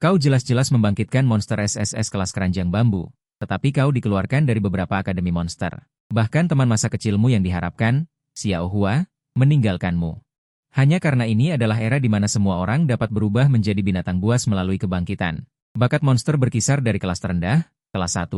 Kau jelas-jelas membangkitkan monster SSS kelas keranjang bambu, tetapi kau dikeluarkan dari beberapa akademi monster. Bahkan teman masa kecilmu yang diharapkan, Xiao Hua, meninggalkanmu. Hanya karena ini adalah era di mana semua orang dapat berubah menjadi binatang buas melalui kebangkitan. Bakat monster berkisar dari kelas terendah, kelas 1,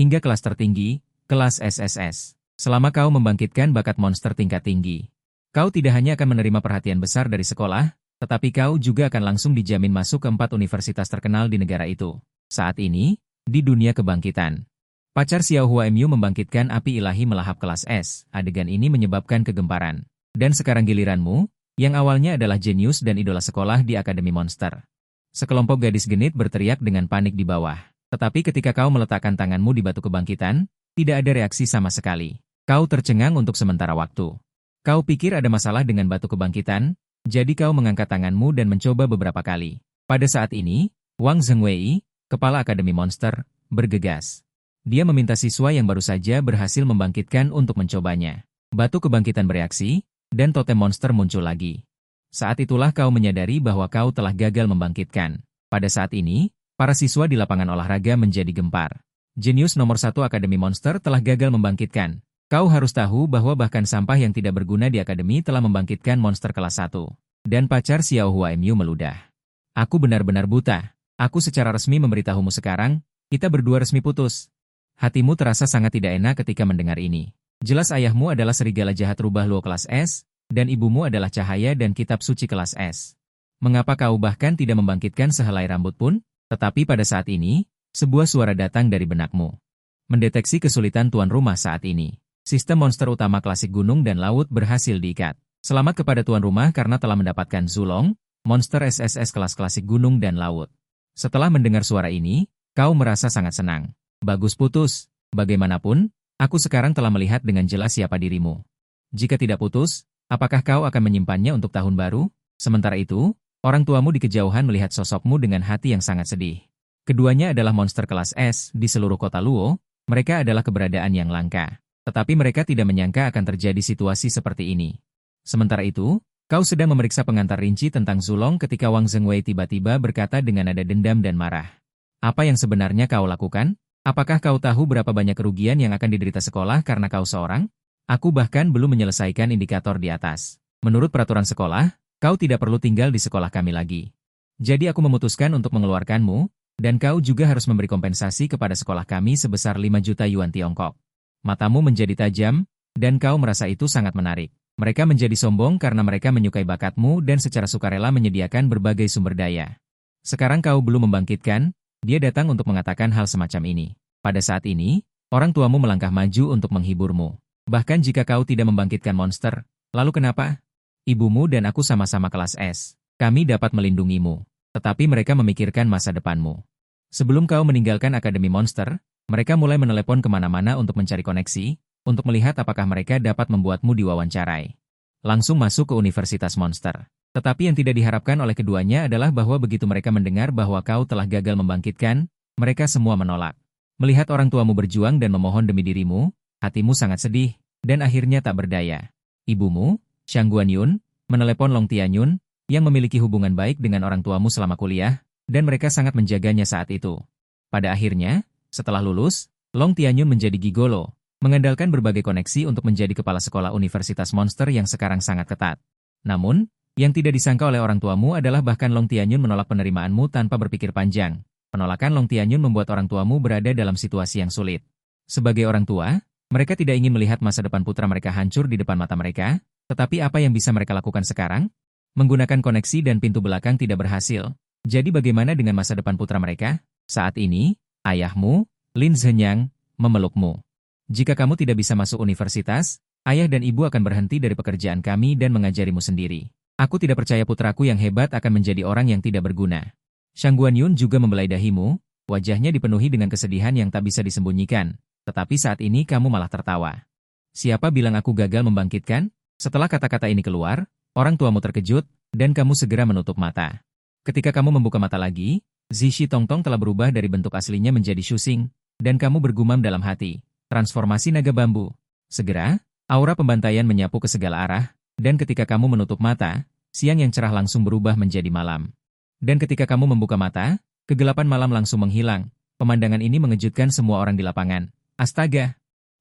hingga kelas tertinggi, kelas SSS. Selama kau membangkitkan bakat monster tingkat tinggi, kau tidak hanya akan menerima perhatian besar dari sekolah, tetapi kau juga akan langsung dijamin masuk ke 4 universitas terkenal di negara itu. Saat ini, di dunia kebangkitan, pacar Xiao Hua Mu membangkitkan api ilahi melahap kelas S. Adegan ini menyebabkan kegemparan. Dan sekarang giliranmu, yang awalnya adalah jenius dan idola sekolah di Akademi Monster. Sekelompok gadis genit berteriak dengan panik di bawah. Tetapi ketika kau meletakkan tanganmu di batu kebangkitan, tidak ada reaksi sama sekali. Kau tercengang untuk sementara waktu. Kau pikir ada masalah dengan batu kebangkitan? Jadi kau mengangkat tanganmu dan mencoba beberapa kali. Pada saat ini, Wang Zhengwei, kepala Akademi Monster, bergegas. Dia meminta siswa yang baru saja berhasil membangkitkan untuk mencobanya. Batu kebangkitan bereaksi, dan totem monster muncul lagi. Saat itulah kau menyadari bahwa kau telah gagal membangkitkan. Pada saat ini, para siswa di lapangan olahraga menjadi gempar. Jenius nomor 1 Akademi Monster telah gagal membangkitkan. Kau harus tahu bahwa bahkan sampah yang tidak berguna di akademi telah membangkitkan monster kelas 1. Dan pacar Xiao Hua Mu meludah. Aku benar-benar buta. Aku secara resmi memberitahumu sekarang, kita berdua resmi putus. Hatimu terasa sangat tidak enak ketika mendengar ini. Jelas ayahmu adalah serigala jahat rubah luo kelas S, dan ibumu adalah cahaya dan kitab suci kelas S. Mengapa kau bahkan tidak membangkitkan sehelai rambut pun? Tetapi pada saat ini, sebuah suara datang dari benakmu. Mendeteksi kesulitan tuan rumah saat ini. Sistem monster utama klasik gunung dan laut berhasil diikat. Selamat kepada tuan rumah karena telah mendapatkan Zulong, monster SSS kelas klasik gunung dan laut. Setelah mendengar suara ini, kau merasa sangat senang. Bagus putus. Bagaimanapun, aku sekarang telah melihat dengan jelas siapa dirimu. Jika tidak putus, apakah kau akan menyimpannya untuk tahun baru? Sementara itu, orang tuamu di kejauhan melihat sosokmu dengan hati yang sangat sedih. Keduanya adalah monster kelas S di seluruh kota Luo, mereka adalah keberadaan yang langka. Tetapi mereka tidak menyangka akan terjadi situasi seperti ini. Sementara itu, kau sedang memeriksa pengantar rinci tentang Zulong ketika Wang Zhengwei tiba-tiba berkata dengan nada dendam dan marah. Apa yang sebenarnya kau lakukan? Apakah kau tahu berapa banyak kerugian yang akan diderita sekolah karena kau seorang? Aku bahkan belum menyelesaikan indikator di atas. Menurut peraturan sekolah, kau tidak perlu tinggal di sekolah kami lagi. Jadi aku memutuskan untuk mengeluarkanmu, dan kau juga harus memberi kompensasi kepada sekolah kami sebesar 5 juta yuan Tiongkok. Matamu menjadi tajam, dan kau merasa itu sangat menarik. Mereka menjadi sombong karena mereka menyukai bakatmu dan secara sukarela menyediakan berbagai sumber daya. Sekarang kau belum membangkitkan, dia datang untuk mengatakan hal semacam ini. Pada saat ini, orang tuamu melangkah maju untuk menghiburmu. Bahkan jika kau tidak membangkitkan monster, lalu kenapa? Ibumu dan aku sama-sama kelas S. Kami dapat melindungimu. Tetapi mereka memikirkan masa depanmu. Sebelum kau meninggalkan Akademi Monster, mereka mulai menelepon kemana-mana untuk mencari koneksi, untuk melihat apakah mereka dapat membuatmu diwawancarai. Langsung masuk ke Universitas Monster. Tetapi yang tidak diharapkan oleh keduanya adalah bahwa begitu mereka mendengar bahwa kau telah gagal membangkitkan, mereka semua menolak. Melihat orang tuamu berjuang dan memohon demi dirimu, hatimu sangat sedih, dan akhirnya tak berdaya. Ibumu, Shang Guanyun, menelepon Long Tianyun, yang memiliki hubungan baik dengan orang tuamu selama kuliah, dan mereka sangat menjaganya saat itu. Pada akhirnya, setelah lulus, Long Tianyun menjadi gigolo, mengandalkan berbagai koneksi untuk menjadi kepala sekolah Universitas Monster yang sekarang sangat ketat. Namun, yang tidak disangka oleh orang tuamu adalah bahkan Long Tianyun menolak penerimaanmu tanpa berpikir panjang. Penolakan Long Tianyun membuat orang tuamu berada dalam situasi yang sulit. Sebagai orang tua, mereka tidak ingin melihat masa depan putra mereka hancur di depan mata mereka, tetapi apa yang bisa mereka lakukan sekarang? Menggunakan koneksi dan pintu belakang tidak berhasil. Jadi bagaimana dengan masa depan putra mereka? Saat ini, ayahmu, Lin Zhenyang, memelukmu. Jika kamu tidak bisa masuk universitas, ayah dan ibu akan berhenti dari pekerjaan kami dan mengajarimu sendiri. Aku tidak percaya putraku yang hebat akan menjadi orang yang tidak berguna. Shang Guanyun juga membelai dahimu, wajahnya dipenuhi dengan kesedihan yang tak bisa disembunyikan. Tetapi saat ini kamu malah tertawa. Siapa bilang aku gagal membangkitkan? Setelah kata-kata ini keluar, orang tuamu terkejut, dan kamu segera menutup mata. Ketika kamu membuka mata lagi, Zishi Tongtong telah berubah dari bentuk aslinya menjadi Shusing, dan kamu bergumam dalam hati. Transformasi naga bambu. Segera, aura pembantaian menyapu ke segala arah, dan ketika kamu menutup mata, siang yang cerah langsung berubah menjadi malam. Dan ketika kamu membuka mata, Kegelapan malam langsung menghilang. Pemandangan ini mengejutkan semua orang di lapangan. Astaga!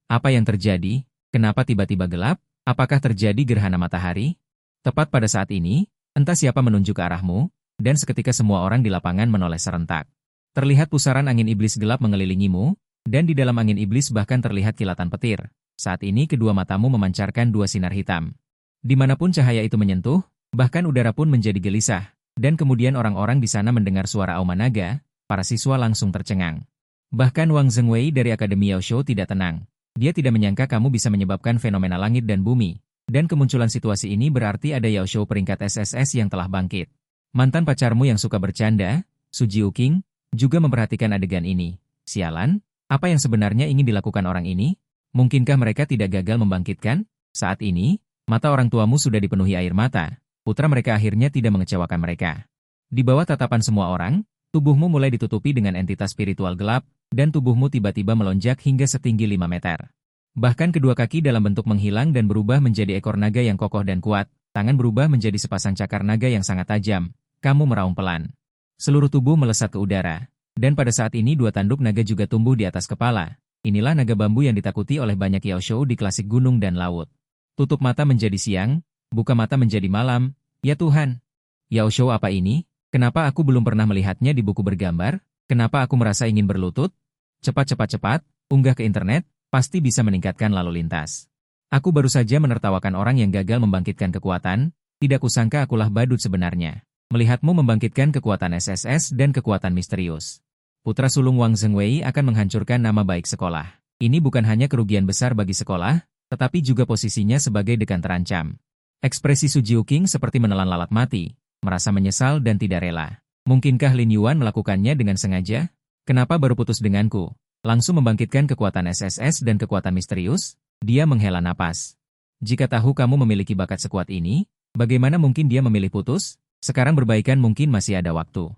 Apa yang terjadi? Kenapa tiba-tiba gelap? Apakah terjadi gerhana matahari? Tepat pada saat ini, entah siapa menunjuk ke arahmu, dan seketika semua orang di lapangan menoleh serentak. Terlihat pusaran angin iblis gelap mengelilingimu, dan di dalam angin iblis bahkan terlihat kilatan petir. Saat ini kedua matamu memancarkan dua sinar hitam. Dimanapun cahaya itu menyentuh, bahkan udara pun menjadi gelisah, dan kemudian orang-orang di sana mendengar suara auman naga, para siswa langsung tercengang. Bahkan Wang Zhengwei dari Akademi Yaoshou tidak tenang. Dia tidak menyangka kamu bisa menyebabkan fenomena langit dan bumi, dan kemunculan situasi ini berarti ada Yaoshou peringkat SSS yang telah bangkit. Mantan pacarmu yang suka bercanda, Su Jiuqing, juga memperhatikan adegan ini. Sialan, apa yang sebenarnya ingin dilakukan orang ini? Mungkinkah mereka tidak gagal membangkitkan? Saat ini, mata orang tuamu sudah dipenuhi air mata. Putra mereka akhirnya tidak mengecewakan mereka. Di bawah tatapan semua orang, tubuhmu mulai ditutupi dengan entitas spiritual gelap, dan tubuhmu tiba-tiba melonjak hingga setinggi 5 meter. Bahkan kedua kaki dalam bentuk menghilang dan berubah menjadi ekor naga yang kokoh dan kuat, tangan berubah menjadi sepasang cakar naga yang sangat tajam. Kamu meraung pelan. Seluruh tubuh melesat ke udara. Dan pada saat ini dua tanduk naga juga tumbuh di atas kepala. Inilah naga bambu yang ditakuti oleh banyak Yaoshou di klasik gunung dan laut. Tutup mata menjadi siang, buka mata menjadi malam. Ya Tuhan! Yaoshou apa ini? Kenapa aku belum pernah melihatnya di buku bergambar? Kenapa aku merasa ingin berlutut? Cepat, unggah ke internet, pasti bisa meningkatkan lalu lintas. Aku baru saja menertawakan orang yang gagal membangkitkan kekuatan, tidak kusangka akulah badut sebenarnya. Melihatmu membangkitkan kekuatan SSS dan kekuatan misterius. Putra sulung Wang Zhengwei akan menghancurkan nama baik sekolah. Ini bukan hanya kerugian besar bagi sekolah, tetapi juga posisinya sebagai dekan terancam. Ekspresi Su Jiuqing seperti menelan lalat mati, merasa menyesal dan tidak rela. Mungkinkah Lin Yuan melakukannya dengan sengaja? Kenapa baru putus denganku? Langsung membangkitkan kekuatan SSS dan kekuatan misterius? Dia menghela napas. Jika tahu kamu memiliki bakat sekuat ini, bagaimana mungkin dia memilih putus? Sekarang berbaikan mungkin masih ada waktu.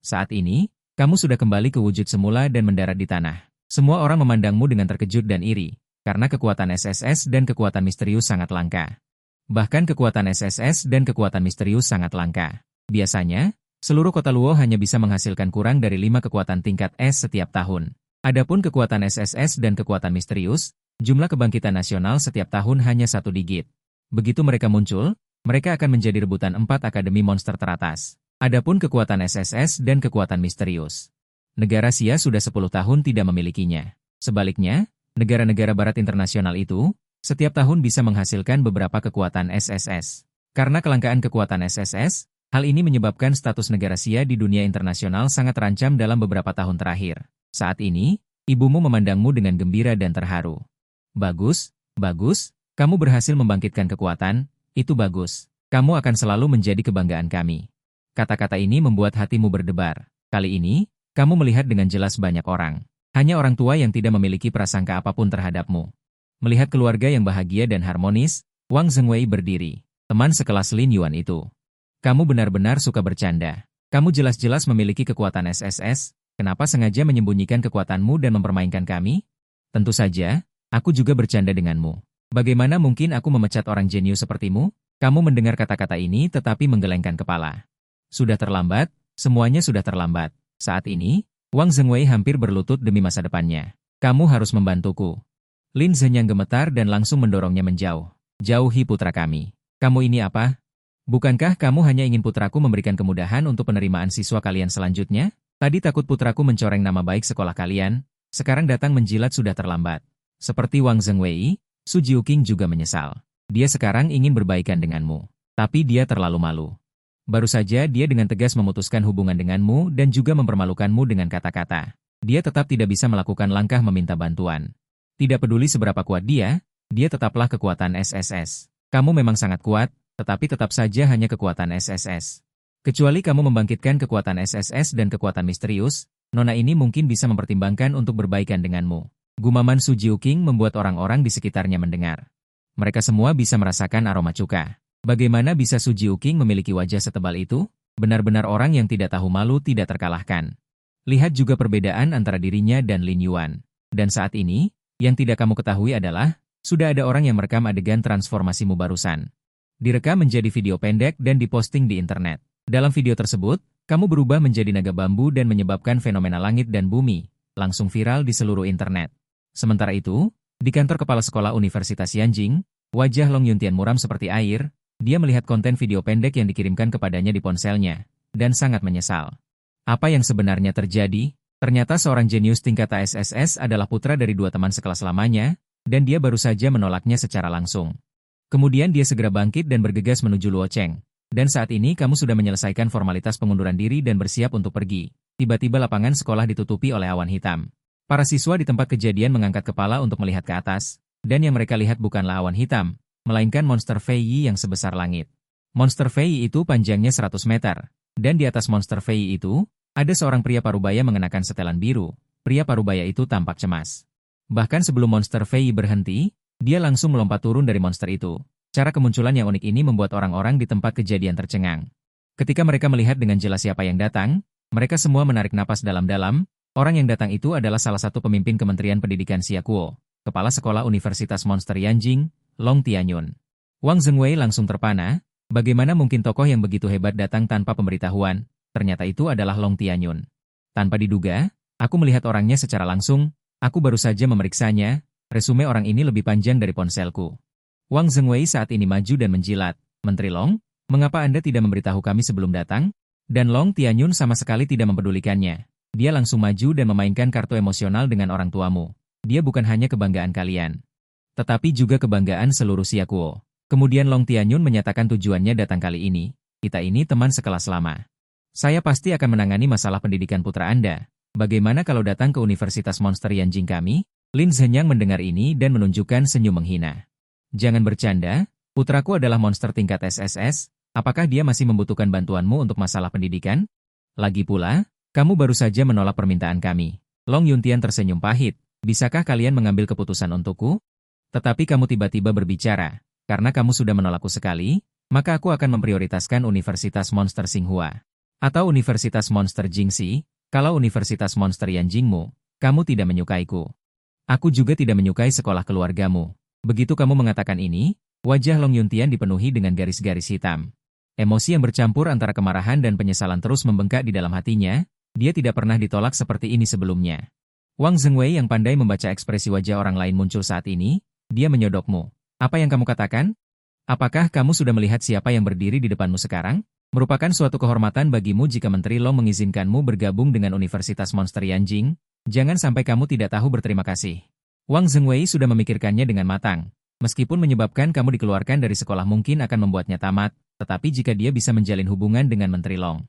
Saat ini, kamu sudah kembali ke wujud semula dan mendarat di tanah. Semua orang memandangmu dengan terkejut dan iri, karena kekuatan SSS dan kekuatan misterius sangat langka. Bahkan kekuatan SSS dan kekuatan misterius sangat langka. Biasanya, seluruh kota Luo hanya bisa menghasilkan kurang dari 5 kekuatan tingkat S setiap tahun. Adapun kekuatan SSS dan kekuatan misterius, jumlah kebangkitan nasional setiap tahun hanya 1 digit. Begitu mereka muncul, mereka akan menjadi rebutan 4 akademi monster teratas. Adapun kekuatan SSS dan kekuatan misterius, negara Xia sudah 10 tahun tidak memilikinya. Sebaliknya, negara-negara barat internasional itu, setiap tahun bisa menghasilkan beberapa kekuatan SSS. Karena kelangkaan kekuatan SSS, hal ini menyebabkan status negara Xia di dunia internasional sangat terancam dalam beberapa tahun terakhir. Saat ini, ibumu memandangmu dengan gembira dan terharu. Bagus, kamu berhasil membangkitkan kekuatan, itu bagus. Kamu akan selalu menjadi kebanggaan kami. Kata-kata ini membuat hatimu berdebar. Kali ini, kamu melihat dengan jelas banyak orang. Hanya orang tua yang tidak memiliki prasangka apapun terhadapmu. Melihat keluarga yang bahagia dan harmonis, Wang Zhengwei berdiri. Teman sekelas Lin Yuan itu. Kamu benar-benar suka bercanda. Kamu jelas-jelas memiliki kekuatan SSS, kenapa sengaja menyembunyikan kekuatanmu dan mempermainkan kami? Tentu saja, aku juga bercanda denganmu. Bagaimana mungkin aku memecat orang jenius sepertimu? Kamu mendengar kata-kata ini tetapi menggelengkan kepala. Sudah terlambat, semuanya sudah terlambat. Saat ini, Wang Zhengwei hampir berlutut demi masa depannya. Kamu harus membantuku. Lin Zhenyang gemetar dan langsung mendorongnya menjauh. Jauhi putra kami. Kamu ini apa? Bukankah kamu hanya ingin putraku memberikan kemudahan untuk penerimaan siswa kalian selanjutnya? Tadi takut putraku mencoreng nama baik sekolah kalian, sekarang datang menjilat sudah terlambat. Seperti Wang Zhengwei, Su Jiuqing juga menyesal. Dia sekarang ingin berbaikan denganmu. Tapi dia terlalu malu. Baru saja dia dengan tegas memutuskan hubungan denganmu dan juga mempermalukanmu dengan kata-kata. Dia tetap tidak bisa melakukan langkah meminta bantuan. Tidak peduli seberapa kuat dia tetaplah kekuatan SSS. Kamu memang sangat kuat, tetapi tetap saja hanya kekuatan SSS. Kecuali kamu membangkitkan kekuatan SSS dan kekuatan misterius, nona ini mungkin bisa mempertimbangkan untuk berbaikan denganmu. Gumaman Su Jiuqing membuat orang-orang di sekitarnya mendengar. Mereka semua bisa merasakan aroma cuka. Bagaimana bisa Su Jiuqing memiliki wajah setebal itu? Benar-benar orang yang tidak tahu malu tidak terkalahkan. Lihat juga perbedaan antara dirinya dan Lin Yuan. Dan saat ini, yang tidak kamu ketahui adalah, sudah ada orang yang merekam adegan transformasimu barusan. Direkam menjadi video pendek dan diposting di internet. Dalam video tersebut, kamu berubah menjadi naga bambu dan menyebabkan fenomena langit dan bumi langsung viral di seluruh internet. Sementara itu, di kantor kepala sekolah Universitas Yanjing, wajah Long Yuntian muram seperti air. Dia melihat konten video pendek yang dikirimkan kepadanya di ponselnya, dan sangat menyesal. Apa yang sebenarnya terjadi? Ternyata seorang jenius tingkat ASSS adalah putra dari dua teman sekelas lamanya, dan dia baru saja menolaknya secara langsung. Kemudian dia segera bangkit dan bergegas menuju Luocheng. Dan saat ini kamu sudah menyelesaikan formalitas pengunduran diri dan bersiap untuk pergi. Tiba-tiba lapangan sekolah ditutupi oleh awan hitam. Para siswa di tempat kejadian mengangkat kepala untuk melihat ke atas, dan yang mereka lihat bukanlah awan hitam, melainkan monster Fei Yi yang sebesar langit. Monster Fei Yi itu panjangnya 100 meter, dan di atas monster Fei Yi itu, ada seorang pria parubaya mengenakan setelan biru. Pria parubaya itu tampak cemas. Bahkan sebelum monster Fei Yi berhenti, dia langsung melompat turun dari monster itu. Cara kemunculan yang unik ini membuat orang-orang di tempat kejadian tercengang. Ketika mereka melihat dengan jelas siapa yang datang, mereka semua menarik napas dalam-dalam. Orang yang datang itu adalah salah satu pemimpin Kementerian Pendidikan Xiakuo, Kepala Sekolah Universitas Monster Yanjing, Long Tianyun. Wang Zhengwei langsung terpana, bagaimana mungkin tokoh yang begitu hebat datang tanpa pemberitahuan? Ternyata itu adalah Long Tianyun. Tanpa diduga, aku melihat orangnya secara langsung, aku baru saja memeriksanya, resume orang ini lebih panjang dari ponselku. Wang Zhengwei saat ini maju dan menjilat, Menteri Long, mengapa Anda tidak memberitahu kami sebelum datang? Dan Long Tianyun sama sekali tidak mempedulikannya. Dia langsung maju dan memainkan kartu emosional dengan orang tuamu. Dia bukan hanya kebanggaan kalian, tetapi juga kebanggaan seluruh Xiakuo. Kemudian Long Tianyun menyatakan tujuannya datang kali ini. Kita ini teman sekelas lama. Saya pasti akan menangani masalah pendidikan putra Anda. Bagaimana kalau datang ke Universitas Monster Yanjing kami? Lin Zhenyang mendengar ini dan menunjukkan senyum menghina. Jangan bercanda, putraku adalah monster tingkat SSS. Apakah dia masih membutuhkan bantuanmu untuk masalah pendidikan? Lagi pula, kamu baru saja menolak permintaan kami. Long Yuntian tersenyum pahit. Bisakah kalian mengambil keputusan untukku? Tetapi kamu tiba-tiba berbicara. Karena kamu sudah menolakku sekali, maka aku akan memprioritaskan Universitas Monster Tsinghua. Atau Universitas Monster Jingxi, kalau Universitas Monster Yanjingmu, kamu tidak menyukaiku. Aku juga tidak menyukai sekolah keluargamu. Begitu kamu mengatakan ini, wajah Long Yuntian dipenuhi dengan garis-garis hitam. Emosi yang bercampur antara kemarahan dan penyesalan terus membengkak di dalam hatinya, dia tidak pernah ditolak seperti ini sebelumnya. Wang Zhengwei yang pandai membaca ekspresi wajah orang lain muncul saat ini, dia menyodokmu. Apa yang kamu katakan? Apakah kamu sudah melihat siapa yang berdiri di depanmu sekarang? Merupakan suatu kehormatan bagimu jika Menteri Long mengizinkanmu bergabung dengan Universitas Monster Yanjing. Jangan sampai kamu tidak tahu berterima kasih. Wang Zhengwei sudah memikirkannya dengan matang. Meskipun menyebabkan kamu dikeluarkan dari sekolah mungkin akan membuatnya tamat, tetapi jika dia bisa menjalin hubungan dengan Menteri Long,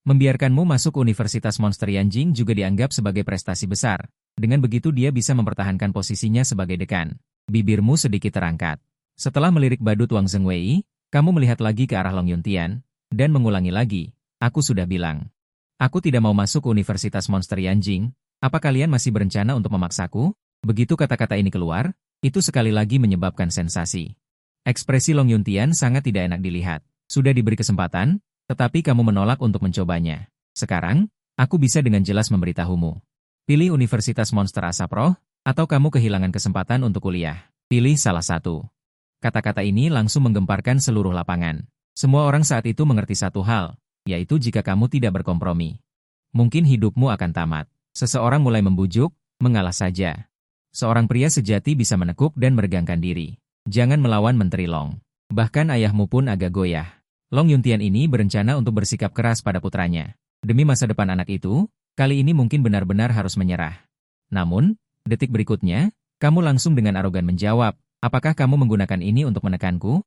membiarkanmu masuk Universitas Monster Yanjing juga dianggap sebagai prestasi besar. Dengan begitu dia bisa mempertahankan posisinya sebagai dekan. Bibirmu sedikit terangkat. Setelah melirik badut Wang Zhengwei, kamu melihat lagi ke arah Long Yuntian, dan mengulangi lagi, aku sudah bilang. Aku tidak mau masuk Universitas Monster Yanjing, apa kalian masih berencana untuk memaksaku? Begitu kata-kata ini keluar, itu sekali lagi menyebabkan sensasi. Ekspresi Long Yuntian sangat tidak enak dilihat. Sudah diberi kesempatan, tetapi kamu menolak untuk mencobanya. Sekarang, aku bisa dengan jelas memberitahumu. Pilih Universitas Monster Asap Roh, atau kamu kehilangan kesempatan untuk kuliah. Pilih salah satu. Kata-kata ini langsung menggemparkan seluruh lapangan. Semua orang saat itu mengerti satu hal, yaitu jika kamu tidak berkompromi, mungkin hidupmu akan tamat. Seseorang mulai membujuk, mengalah saja. Seorang pria sejati bisa menekuk dan meregangkan diri. Jangan melawan Menteri Long. Bahkan ayahmu pun agak goyah. Long Yuntian ini berencana untuk bersikap keras pada putranya. Demi masa depan anak itu, kali ini mungkin benar-benar harus menyerah. Namun, detik berikutnya, kamu langsung dengan arogan menjawab, apakah kamu menggunakan ini untuk menekanku?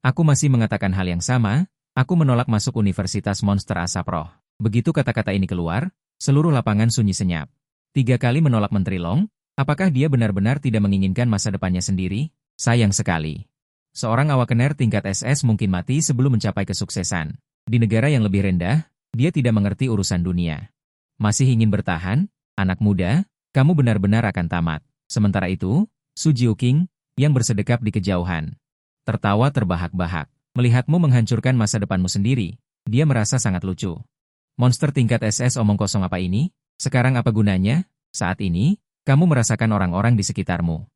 Aku masih mengatakan hal yang sama, aku menolak masuk Universitas Monster Asap Roh. Begitu kata-kata ini keluar, seluruh lapangan sunyi senyap. 3 kali menolak Menteri Long, apakah dia benar-benar tidak menginginkan masa depannya sendiri? Sayang sekali. Seorang awakener tingkat SS mungkin mati sebelum mencapai kesuksesan. Di negara yang lebih rendah, dia tidak mengerti urusan dunia. Masih ingin bertahan? Anak muda, kamu benar-benar akan tamat. Sementara itu, Su Jiuqing, yang bersedekap di kejauhan, tertawa terbahak-bahak. Melihatmu menghancurkan masa depanmu sendiri, dia merasa sangat lucu. Monster tingkat SS omong kosong apa ini? Sekarang apa gunanya? Saat ini, kamu merasakan orang-orang di sekitarmu.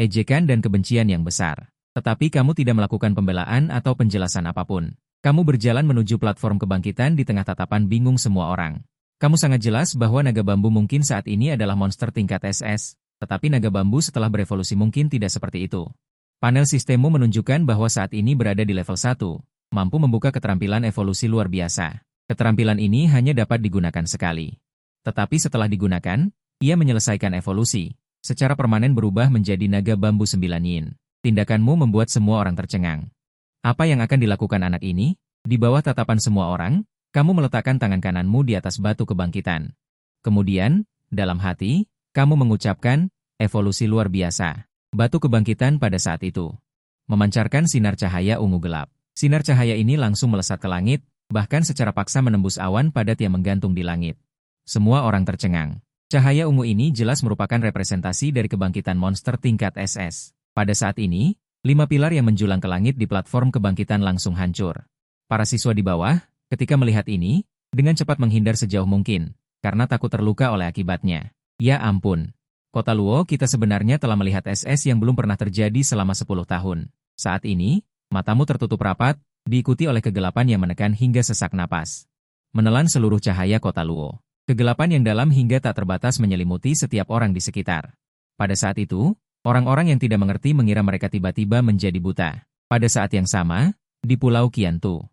Ejekan dan kebencian yang besar. Tetapi kamu tidak melakukan pembelaan atau penjelasan apapun. Kamu berjalan menuju platform kebangkitan di tengah tatapan bingung semua orang. Kamu sangat jelas bahwa naga bambu mungkin saat ini adalah monster tingkat SS, tetapi naga bambu setelah berevolusi mungkin tidak seperti itu. Panel sistemmu menunjukkan bahwa saat ini berada di level 1, mampu membuka keterampilan evolusi luar biasa. Keterampilan ini hanya dapat digunakan sekali. Tetapi setelah digunakan, ia menyelesaikan evolusi, secara permanen berubah menjadi naga bambu 9 yin. Tindakanmu membuat semua orang tercengang. Apa yang akan dilakukan anak ini? Di bawah tatapan semua orang, kamu meletakkan tangan kananmu di atas batu kebangkitan. Kemudian, dalam hati, kamu mengucapkan, evolusi luar biasa. Batu kebangkitan pada saat itu memancarkan sinar cahaya ungu gelap. Sinar cahaya ini langsung melesat ke langit, bahkan secara paksa menembus awan padat yang menggantung di langit. Semua orang tercengang. Cahaya ungu ini jelas merupakan representasi dari kebangkitan monster tingkat SS. Pada saat ini, 5 pilar yang menjulang ke langit di platform kebangkitan langsung hancur. Para siswa di bawah, ketika melihat ini, dengan cepat menghindar sejauh mungkin, karena takut terluka oleh akibatnya. Ya ampun. Kota Luo, kita sebenarnya telah melihat SS yang belum pernah terjadi selama 10 tahun. Saat ini, matamu tertutup rapat, diikuti oleh kegelapan yang menekan hingga sesak napas. Menelan seluruh cahaya Kota Luo. Kegelapan yang dalam hingga tak terbatas menyelimuti setiap orang di sekitar. Pada saat itu, orang-orang yang tidak mengerti mengira mereka tiba-tiba menjadi buta. Pada saat yang sama, di Pulau Qiantu.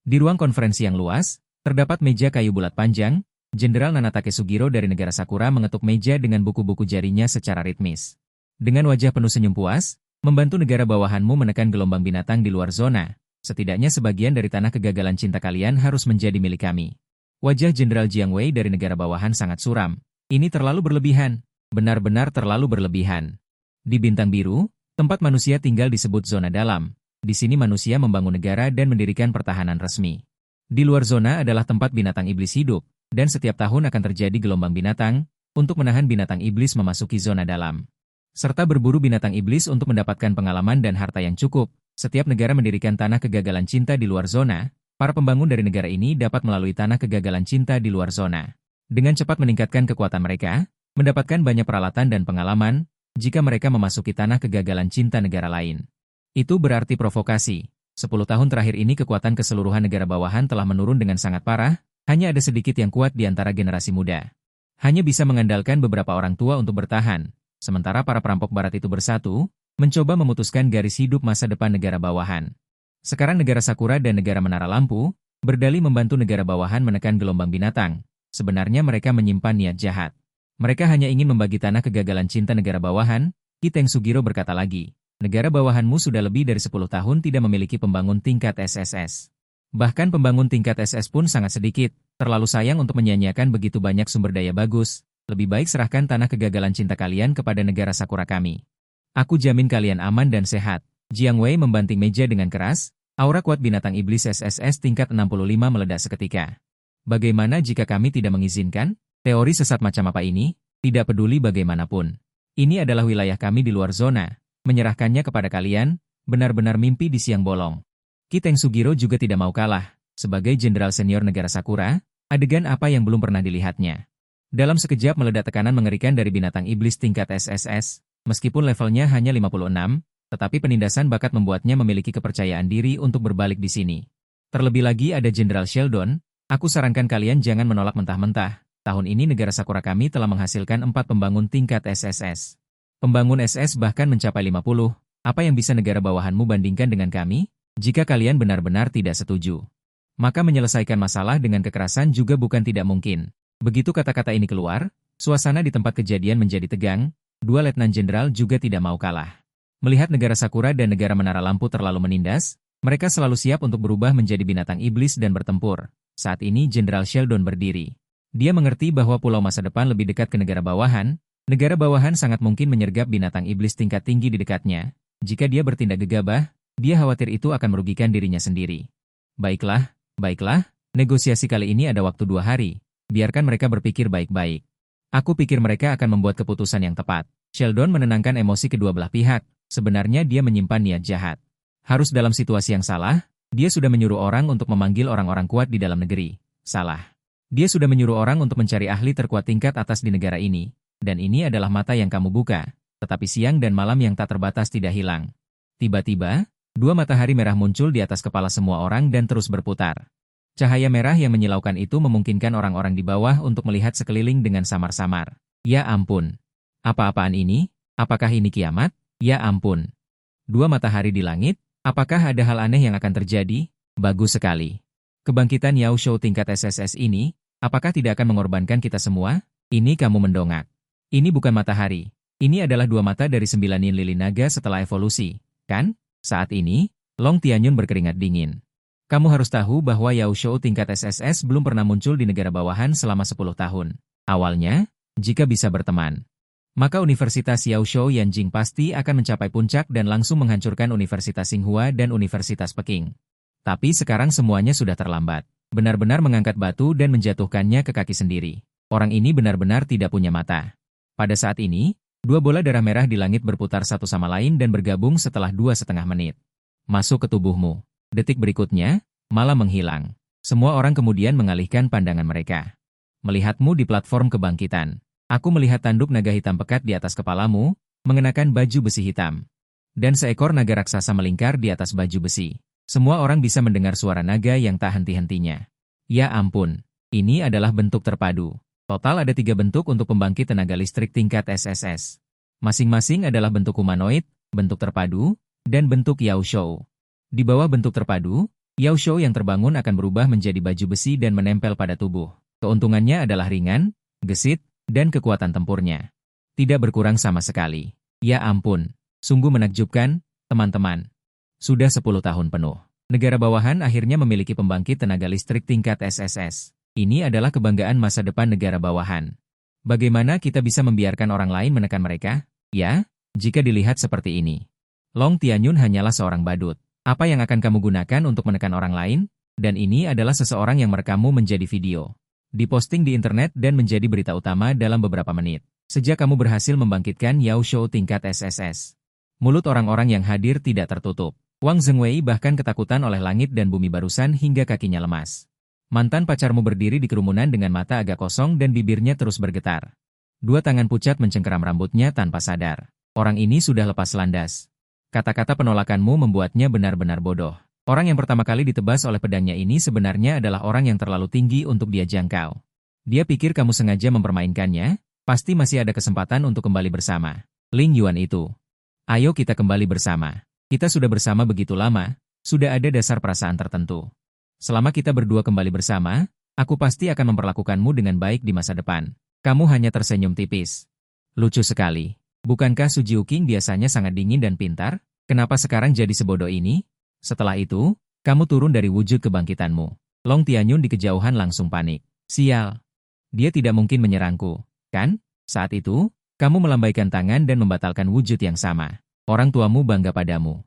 Di ruang konferensi yang luas, terdapat meja kayu bulat panjang. Jenderal Nanatake Sugiro dari negara Sakura mengetuk meja dengan buku-buku jarinya secara ritmis. Dengan wajah penuh senyum puas, membantu negara bawahanmu menekan gelombang binatang di luar zona. Setidaknya sebagian dari tanah kegagalan cinta kalian harus menjadi milik kami. Wajah Jenderal Jiang Wei dari negara bawahan sangat suram. Ini terlalu berlebihan. Benar-benar terlalu berlebihan. Di Bintang Biru, tempat manusia tinggal disebut zona dalam. Di sini manusia membangun negara dan mendirikan pertahanan resmi. Di luar zona adalah tempat binatang iblis hidup, dan setiap tahun akan terjadi gelombang binatang, untuk menahan binatang iblis memasuki zona dalam. Serta berburu binatang iblis untuk mendapatkan pengalaman dan harta yang cukup. Setiap negara mendirikan tanah kegagalan cinta di luar zona. Para pembangun dari negara ini dapat melalui tanah kegagalan cinta di luar zona. Dengan cepat meningkatkan kekuatan mereka, mendapatkan banyak peralatan dan pengalaman, jika mereka memasuki tanah kegagalan cinta negara lain. Itu berarti provokasi. 10 tahun terakhir ini kekuatan keseluruhan negara bawahan telah menurun dengan sangat parah, hanya ada sedikit yang kuat di antara generasi muda. Hanya bisa mengandalkan beberapa orang tua untuk bertahan, sementara para perampok barat itu bersatu, mencoba memutuskan garis hidup masa depan negara bawahan. Sekarang negara Sakura dan negara Menara Lampu, berdalih membantu negara bawahan menekan gelombang binatang. Sebenarnya mereka menyimpan niat jahat. Mereka hanya ingin membagi tanah kegagalan cinta negara bawahan. Ki Teng Sugiro berkata lagi, negara bawahanmu sudah lebih dari 10 tahun tidak memiliki pembangun tingkat SSS. Bahkan pembangun tingkat SS pun sangat sedikit, terlalu sayang untuk menyia-nyiakan begitu banyak sumber daya bagus. Lebih baik serahkan tanah kegagalan cinta kalian kepada negara Sakura kami. Aku jamin kalian aman dan sehat. Jiang Wei membanting meja dengan keras, aura kuat binatang iblis SSS tingkat 65 meledak seketika. Bagaimana jika kami tidak mengizinkan? Teori sesat macam apa ini? Tidak peduli bagaimanapun. Ini adalah wilayah kami di luar zona. Menyerahkannya kepada kalian, benar-benar mimpi di siang bolong. Ki Teng Sugiro juga tidak mau kalah. Sebagai jenderal senior negara Sakura, adegan apa yang belum pernah dilihatnya. Dalam sekejap meledak tekanan mengerikan dari binatang iblis tingkat SSS, meskipun levelnya hanya 56, tetapi penindasan bakat membuatnya memiliki kepercayaan diri untuk berbalik di sini. Terlebih lagi ada Jenderal Sheldon, aku sarankan kalian jangan menolak mentah-mentah. Tahun ini negara Sakura kami telah menghasilkan 4 pembangun tingkat SSS. Pembangun SS bahkan mencapai 50, apa yang bisa negara bawahanmu bandingkan dengan kami? Jika kalian benar-benar tidak setuju, maka menyelesaikan masalah dengan kekerasan juga bukan tidak mungkin. Begitu kata-kata ini keluar, suasana di tempat kejadian menjadi tegang, 2 letnan jenderal juga tidak mau kalah. Melihat negara Sakura dan negara Menara Lampu terlalu menindas, mereka selalu siap untuk berubah menjadi binatang iblis dan bertempur. Saat ini Jenderal Sheldon berdiri. Dia mengerti bahwa pulau masa depan lebih dekat ke negara bawahan. Negara bawahan sangat mungkin menyergap binatang iblis tingkat tinggi di dekatnya. Jika dia bertindak gegabah, dia khawatir itu akan merugikan dirinya sendiri. Baiklah, negosiasi kali ini ada waktu 2 hari. Biarkan mereka berpikir baik-baik. Aku pikir mereka akan membuat keputusan yang tepat. Sheldon menenangkan emosi kedua belah pihak. Sebenarnya dia menyimpan niat jahat. Harus dalam situasi yang salah, dia sudah menyuruh orang untuk memanggil orang-orang kuat di dalam negeri. Salah. Dia sudah menyuruh orang untuk mencari ahli terkuat tingkat atas di negara ini. Dan ini adalah mata yang kamu buka. Tetapi siang dan malam yang tak terbatas tidak hilang. Tiba-tiba, Dua matahari merah muncul di atas kepala semua orang dan terus berputar. Cahaya merah yang menyilaukan itu memungkinkan orang-orang di bawah untuk melihat sekeliling dengan samar-samar. Ya ampun. Apa-apaan ini? Apakah ini kiamat? Ya ampun. Dua matahari di langit? Apakah ada hal aneh yang akan terjadi? Bagus sekali. Kebangkitan Yao Shou tingkat SSS ini, apakah tidak akan mengorbankan kita semua? Ini kamu mendongak. Ini bukan matahari. Ini adalah dua mata dari 9 yin lili naga setelah evolusi, kan? Saat ini, Long Tianyun berkeringat dingin. Kamu harus tahu bahwa Yao Shou tingkat SSS belum pernah muncul di negara bawahan selama 10 tahun. Awalnya, jika bisa berteman, maka Universitas Yao Shou Yanjing pasti akan mencapai puncak dan langsung menghancurkan Universitas Tsinghua dan Universitas Peking. Tapi sekarang semuanya sudah terlambat. Benar-benar mengangkat batu dan menjatuhkannya ke kaki sendiri. Orang ini benar-benar tidak punya mata. Pada saat ini, dua bola darah merah di langit berputar satu sama lain dan bergabung setelah 2,5 menit. Masuk ke tubuhmu. Detik berikutnya, malah menghilang. Semua orang kemudian mengalihkan pandangan mereka. Melihatmu di platform kebangkitan. Aku melihat tanduk naga hitam pekat di atas kepalamu, mengenakan baju besi hitam. Dan seekor naga raksasa melingkar di atas baju besi. Semua orang bisa mendengar suara naga yang tak henti-hentinya. Ya ampun, ini adalah bentuk terpadu. Total ada 3 bentuk untuk pembangkit tenaga listrik tingkat SSS. Masing-masing adalah bentuk humanoid, bentuk terpadu, dan bentuk Yao Shou. Di bawah bentuk terpadu, Yao Shou yang terbangun akan berubah menjadi baju besi dan menempel pada tubuh. Keuntungannya adalah ringan, gesit, dan kekuatan tempurnya tidak berkurang sama sekali. Ya ampun, sungguh menakjubkan, teman-teman. Sudah 10 tahun penuh. Negara bawahan akhirnya memiliki pembangkit tenaga listrik tingkat SSS. Ini adalah kebanggaan masa depan negara bawahan. Bagaimana kita bisa membiarkan orang lain menekan mereka? Ya, jika dilihat seperti ini. Long Tianyun hanyalah seorang badut. Apa yang akan kamu gunakan untuk menekan orang lain? Dan ini adalah seseorang yang merekammu menjadi video. Diposting di internet dan menjadi berita utama dalam beberapa menit. Sejak kamu berhasil membangkitkan Yao Shou tingkat SSS. Mulut orang-orang yang hadir tidak tertutup. Wang Zhengwei bahkan ketakutan oleh langit dan bumi barusan hingga kakinya lemas. Mantan pacarmu berdiri di kerumunan dengan mata agak kosong dan bibirnya terus bergetar. Dua tangan pucat mencengkeram rambutnya tanpa sadar. Orang ini sudah lepas landas. Kata-kata penolakanmu membuatnya benar-benar bodoh. Orang yang pertama kali ditebas oleh pedangnya ini sebenarnya adalah orang yang terlalu tinggi untuk dia jangkau. Dia pikir kamu sengaja mempermainkannya, pasti masih ada kesempatan untuk kembali bersama. Ling Yuan itu. Ayo kita kembali bersama. Kita sudah bersama begitu lama, sudah ada dasar perasaan tertentu. Selama kita berdua kembali bersama, aku pasti akan memperlakukanmu dengan baik di masa depan. Kamu hanya tersenyum tipis. Lucu sekali. Bukankah Su Jiuqing biasanya sangat dingin dan pintar? Kenapa sekarang jadi sebodoh ini? Setelah itu, kamu turun dari wujud kebangkitanmu. Long Tianyun di kejauhan langsung panik. Sial. Dia tidak mungkin menyerangku, kan? Saat itu, kamu melambaikan tangan dan membatalkan wujud yang sama. Orang tuamu bangga padamu.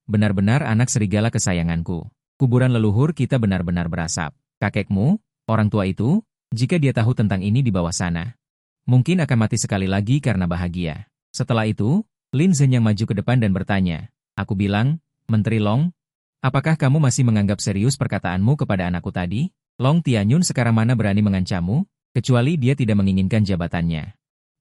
Benar-benar anak serigala kesayanganku. Kuburan leluhur kita benar-benar berasap. Kakekmu, orang tua itu, jika dia tahu tentang ini di bawah sana, mungkin akan mati sekali lagi karena bahagia. Setelah itu, Lin Zhen yang maju ke depan dan bertanya. Aku bilang, Menteri Long, apakah kamu masih menganggap serius perkataanmu kepada anakku tadi? Long Tianyun sekarang mana berani mengancammu, kecuali dia tidak menginginkan jabatannya.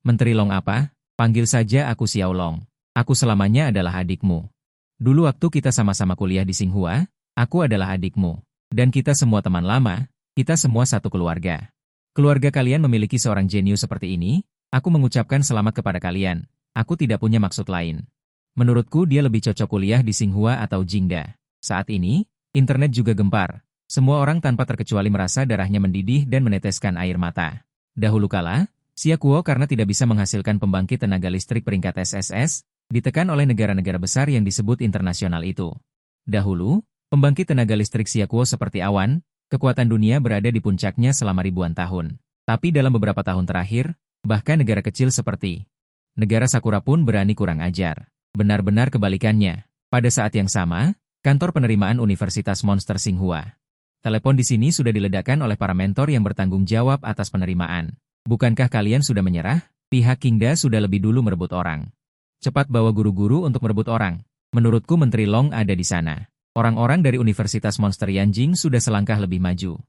Menteri Long apa? Panggil saja aku Xiao Long. Aku selamanya adalah adikmu. Dulu waktu kita sama-sama kuliah di Tsinghua, aku adalah adikmu. Dan kita semua teman lama, kita semua satu keluarga. Keluarga kalian memiliki seorang jenius seperti ini, aku mengucapkan selamat kepada kalian. Aku tidak punya maksud lain. Menurutku dia lebih cocok kuliah di Tsinghua atau Jingda. Saat ini, internet juga gempar. Semua orang tanpa terkecuali merasa darahnya mendidih dan meneteskan air mata. Dahulu kala, Xia Kuo karena tidak bisa menghasilkan pembangkit tenaga listrik peringkat SSS, ditekan oleh negara-negara besar yang disebut internasional itu. Dahulu, pembangkit tenaga listrik Xia Kuo seperti awan, kekuatan dunia berada di puncaknya selama ribuan tahun. Tapi dalam beberapa tahun terakhir, bahkan negara kecil seperti negara Sakura pun berani kurang ajar. Benar-benar kebalikannya. Pada saat yang sama, kantor penerimaan Universitas Monster Tsinghua. Telepon di sini sudah diledakkan oleh para mentor yang bertanggung jawab atas penerimaan. Bukankah kalian sudah menyerah? Pihak Kingda sudah lebih dulu merebut orang. Cepat bawa guru-guru untuk merebut orang. Menurutku Menteri Long ada di sana. Orang-orang dari Universitas Monster Yanjing sudah selangkah lebih maju.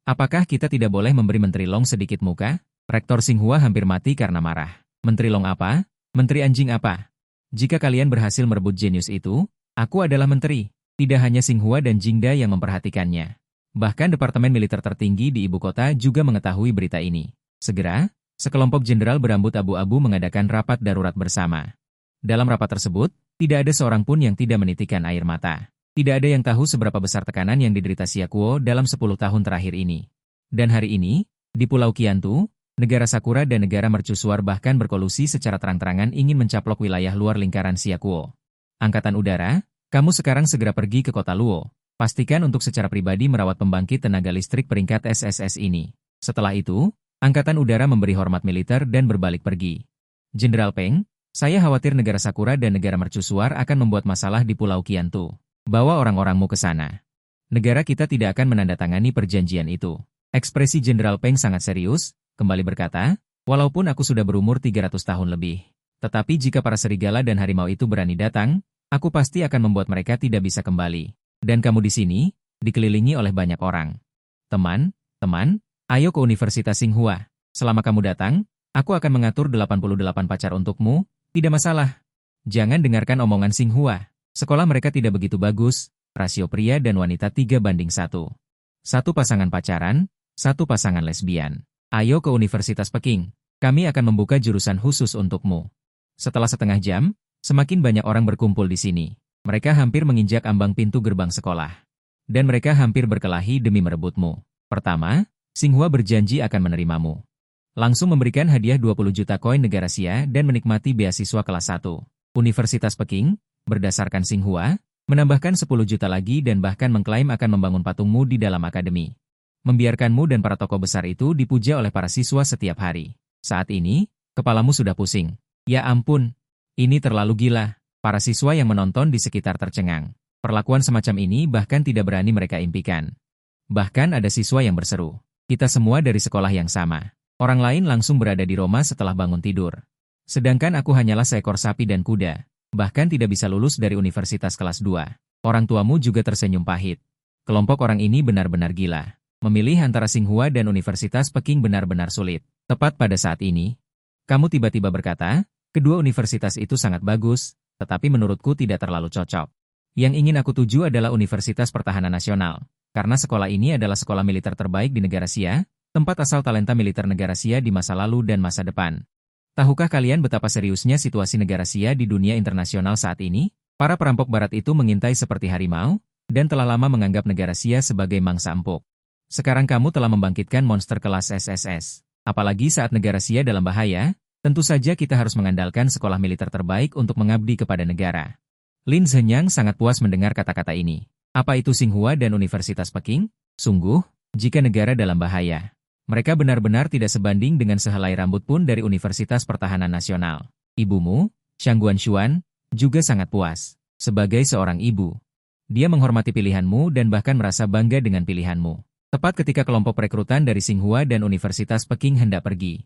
Apakah kita tidak boleh memberi Menteri Long sedikit muka? Rektor Tsinghua hampir mati karena marah. Menteri Long apa? Menteri anjing apa? Jika kalian berhasil merebut jenius itu, aku adalah menteri. Tidak hanya Xinghua dan Jingda yang memperhatikannya. Bahkan Departemen Militer tertinggi di ibu kota juga mengetahui berita ini. Segera, sekelompok jenderal berambut abu-abu mengadakan rapat darurat bersama. Dalam rapat tersebut, tidak ada seorang pun yang tidak menitikkan air mata. Tidak ada yang tahu seberapa besar tekanan yang diderita Xiaokuo dalam 10 tahun terakhir ini. Dan hari ini, di Pulau Qiantu, negara Sakura dan negara mercusuar bahkan berkolusi secara terang-terangan ingin mencaplok wilayah luar lingkaran Xiaokuo. Angkatan Udara, kamu sekarang segera pergi ke kota Luo. Pastikan untuk secara pribadi merawat pembangkit tenaga listrik peringkat SSS ini. Setelah itu, Angkatan Udara memberi hormat militer dan berbalik pergi. Jenderal Peng, saya khawatir negara Sakura dan negara mercusuar akan membuat masalah di Pulau Qiantu. Bawa orang-orangmu ke sana. Negara kita tidak akan menandatangani perjanjian itu. Ekspresi Jenderal Peng sangat serius, kembali berkata, walaupun aku sudah berumur 300 tahun lebih. Tetapi jika para serigala dan harimau itu berani datang, aku pasti akan membuat mereka tidak bisa kembali. Dan kamu di sini, dikelilingi oleh banyak orang. Teman, ayo ke Universitas Xinghua. Selama kamu datang, aku akan mengatur 88 pacar untukmu, tidak masalah. Jangan dengarkan omongan Xinghua. Sekolah mereka tidak begitu bagus, rasio pria dan wanita 3:1. Satu pasangan pacaran, satu pasangan lesbian. Ayo ke Universitas Peking, kami akan membuka jurusan khusus untukmu. Setelah setengah jam, semakin banyak orang berkumpul di sini. Mereka hampir menginjak ambang pintu gerbang sekolah. Dan mereka hampir berkelahi demi merebutmu. Pertama, Xinghua berjanji akan menerimamu. Langsung memberikan hadiah 20 juta koin negara Xia dan menikmati beasiswa kelas 1. Universitas Peking, berdasarkan Xinghua, menambahkan 10 juta lagi dan bahkan mengklaim akan membangun patungmu di dalam akademi. Membiarkanmu dan para tokoh besar itu dipuja oleh para siswa setiap hari. Saat ini, kepalamu sudah pusing. Ya ampun, ini terlalu gila. Para siswa yang menonton di sekitar tercengang. Perlakuan semacam ini bahkan tidak berani mereka impikan. Bahkan ada siswa yang berseru, kita semua dari sekolah yang sama. Orang lain langsung berada di Roma setelah bangun tidur. Sedangkan aku hanyalah seekor sapi dan kuda. Bahkan tidak bisa lulus dari universitas kelas 2. Orang tuamu juga tersenyum pahit. Kelompok orang ini benar-benar gila. Memilih antara Xinghua dan Universitas Peking benar-benar sulit. Tepat pada saat ini, kamu tiba-tiba berkata, kedua universitas itu sangat bagus, tetapi menurutku tidak terlalu cocok. Yang ingin aku tuju adalah Universitas Pertahanan Nasional, karena sekolah ini adalah sekolah militer terbaik di negara Xia, tempat asal talenta militer negara Xia di masa lalu dan masa depan. Tahukah kalian betapa seriusnya situasi negara Xia di dunia internasional saat ini? Para perampok barat itu mengintai seperti harimau, dan telah lama menganggap negara Xia sebagai mangsa empuk. Sekarang kamu telah membangkitkan monster kelas SSS. Apalagi saat negara Xia dalam bahaya, tentu saja kita harus mengandalkan sekolah militer terbaik untuk mengabdi kepada negara. Lin Zhenyang sangat puas mendengar kata-kata ini. Apa itu Xinghua dan Universitas Peking? Sungguh, jika negara dalam bahaya. Mereka benar-benar tidak sebanding dengan sehelai rambut pun dari Universitas Pertahanan Nasional. Ibumu, Xiang Guanshuan, juga sangat puas. Sebagai seorang ibu, dia menghormati pilihanmu dan bahkan merasa bangga dengan pilihanmu. Tepat ketika kelompok perekrutan dari Xinghua dan Universitas Peking hendak pergi.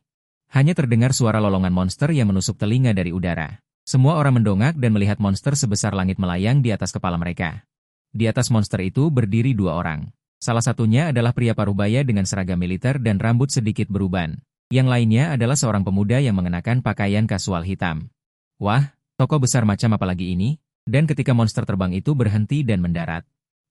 Hanya terdengar suara lolongan monster yang menusuk telinga dari udara. Semua orang mendongak dan melihat monster sebesar langit melayang di atas kepala mereka. Di atas monster itu berdiri 2 orang. Salah satunya adalah pria parubaya dengan seragam militer dan rambut sedikit beruban. Yang lainnya adalah seorang pemuda yang mengenakan pakaian kasual hitam. Wah, tokoh besar macam apa lagi ini? Dan ketika monster terbang itu berhenti dan mendarat,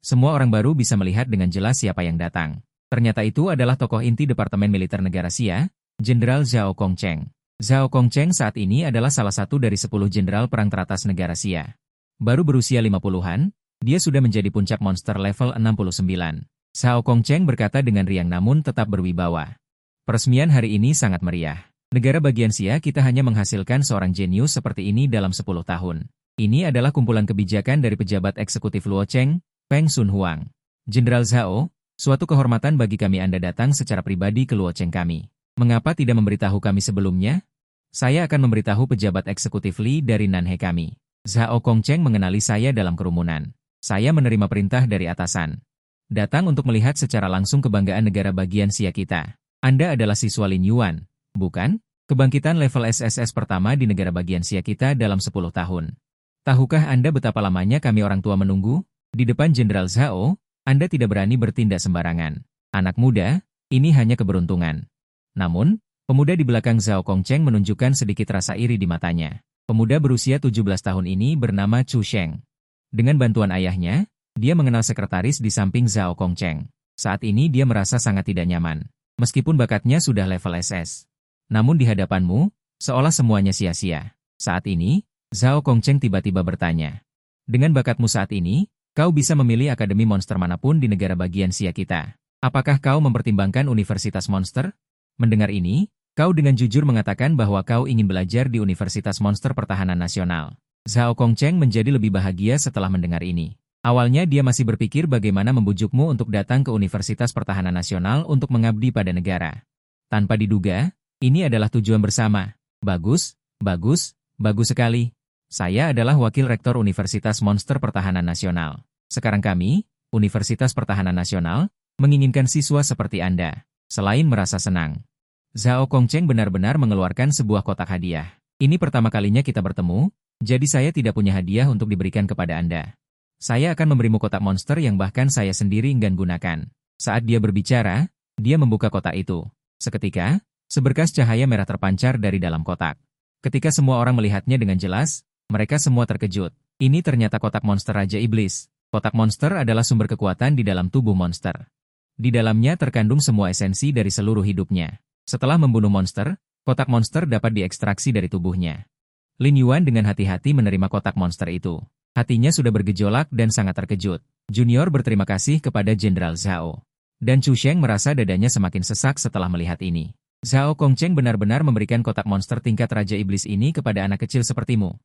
semua orang baru bisa melihat dengan jelas siapa yang datang. Ternyata itu adalah tokoh inti Departemen Militer Negara Xia, Jenderal Zhao Kongcheng. Zhao Kongcheng saat ini adalah salah satu dari 10 jenderal perang teratas negara Xia. Baru berusia 50-an, dia sudah menjadi puncak monster level 69. Zhao Kongcheng berkata dengan riang namun tetap berwibawa. Peresmian hari ini sangat meriah. Negara bagian Xia kita hanya menghasilkan seorang jenius seperti ini dalam 10 tahun. Ini adalah kumpulan kebijakan dari pejabat eksekutif Luo Cheng, Peng Sun Huang. Jenderal Zhao, suatu kehormatan bagi kami Anda datang secara pribadi ke Luo Cheng kami. Mengapa tidak memberitahu kami sebelumnya? Saya akan memberitahu pejabat eksekutif Li dari Nanhe kami. Zhao Kongcheng mengenali saya dalam kerumunan. Saya menerima perintah dari atasan. Datang untuk melihat secara langsung kebanggaan negara bagian Xia kita. Anda adalah siswa Lin Yuan, bukan? Kebangkitan level SSS pertama di negara bagian Xia kita dalam 10 tahun. Tahukah Anda betapa lamanya kami orang tua menunggu? Di depan Jenderal Zhao, Anda tidak berani bertindak sembarangan. Anak muda, ini hanya keberuntungan. Namun, pemuda di belakang Zhao Kongcheng menunjukkan sedikit rasa iri di matanya. Pemuda berusia 17 tahun ini bernama Chu Sheng. Dengan bantuan ayahnya, Dia mengenal sekretaris di samping Zhao Kongcheng. Saat ini dia merasa sangat tidak nyaman. Meskipun bakatnya sudah level SS. Namun di hadapanmu, seolah semuanya sia-sia. Saat ini, Zhao Kongcheng tiba-tiba bertanya. Dengan bakatmu saat ini, kau bisa memilih akademi monster manapun di negara bagian Sia kita. Apakah kau mempertimbangkan Universitas Monster? Mendengar ini, kau dengan jujur mengatakan bahwa kau ingin belajar di Universitas Monster Pertahanan Nasional. Zhao Kongcheng menjadi lebih bahagia setelah mendengar ini. Awalnya dia masih berpikir bagaimana membujukmu untuk datang ke Universitas Pertahanan Nasional untuk mengabdi pada negara. Tanpa diduga, ini adalah tujuan bersama. Bagus, bagus, bagus sekali. Saya adalah wakil rektor Universitas Monster Pertahanan Nasional. Sekarang kami, Universitas Pertahanan Nasional, menginginkan siswa seperti Anda. Selain merasa senang, Zhao Kongcheng benar-benar mengeluarkan sebuah kotak hadiah. Ini pertama kalinya kita bertemu, jadi saya tidak punya hadiah untuk diberikan kepada Anda. Saya akan memberimu kotak monster yang bahkan saya sendiri enggan gunakan. Saat dia berbicara, dia membuka kotak itu. Seketika, seberkas cahaya merah terpancar dari dalam kotak. Ketika semua orang melihatnya dengan jelas, mereka semua terkejut. Ini ternyata kotak monster Raja Iblis. Kotak monster adalah sumber kekuatan di dalam tubuh monster. Di dalamnya terkandung semua esensi dari seluruh hidupnya. Setelah membunuh monster, kotak monster dapat diekstraksi dari tubuhnya. Lin Yuan dengan hati-hati menerima kotak monster itu. Hatinya sudah bergejolak dan sangat terkejut. Junior berterima kasih kepada Jenderal Zhao. Dan Chu Sheng merasa dadanya semakin sesak setelah melihat ini. Zhao Kongcheng benar-benar memberikan kotak monster tingkat Raja Iblis ini kepada anak kecil sepertimu.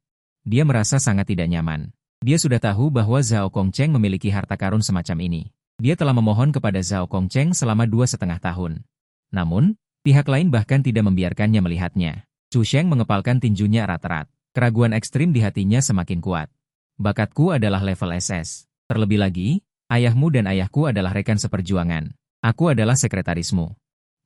Dia merasa sangat tidak nyaman. Dia sudah tahu bahwa Zhao Kongcheng memiliki harta karun semacam ini. Dia telah memohon kepada Zhao Kongcheng selama 2,5 tahun. Namun, pihak lain bahkan tidak membiarkannya melihatnya. Chu Sheng mengepalkan tinjunya erat-erat. Keraguan ekstrim di hatinya semakin kuat. Bakatku adalah level SS. Terlebih lagi, ayahmu dan ayahku adalah rekan seperjuangan. Aku adalah sekretarismu.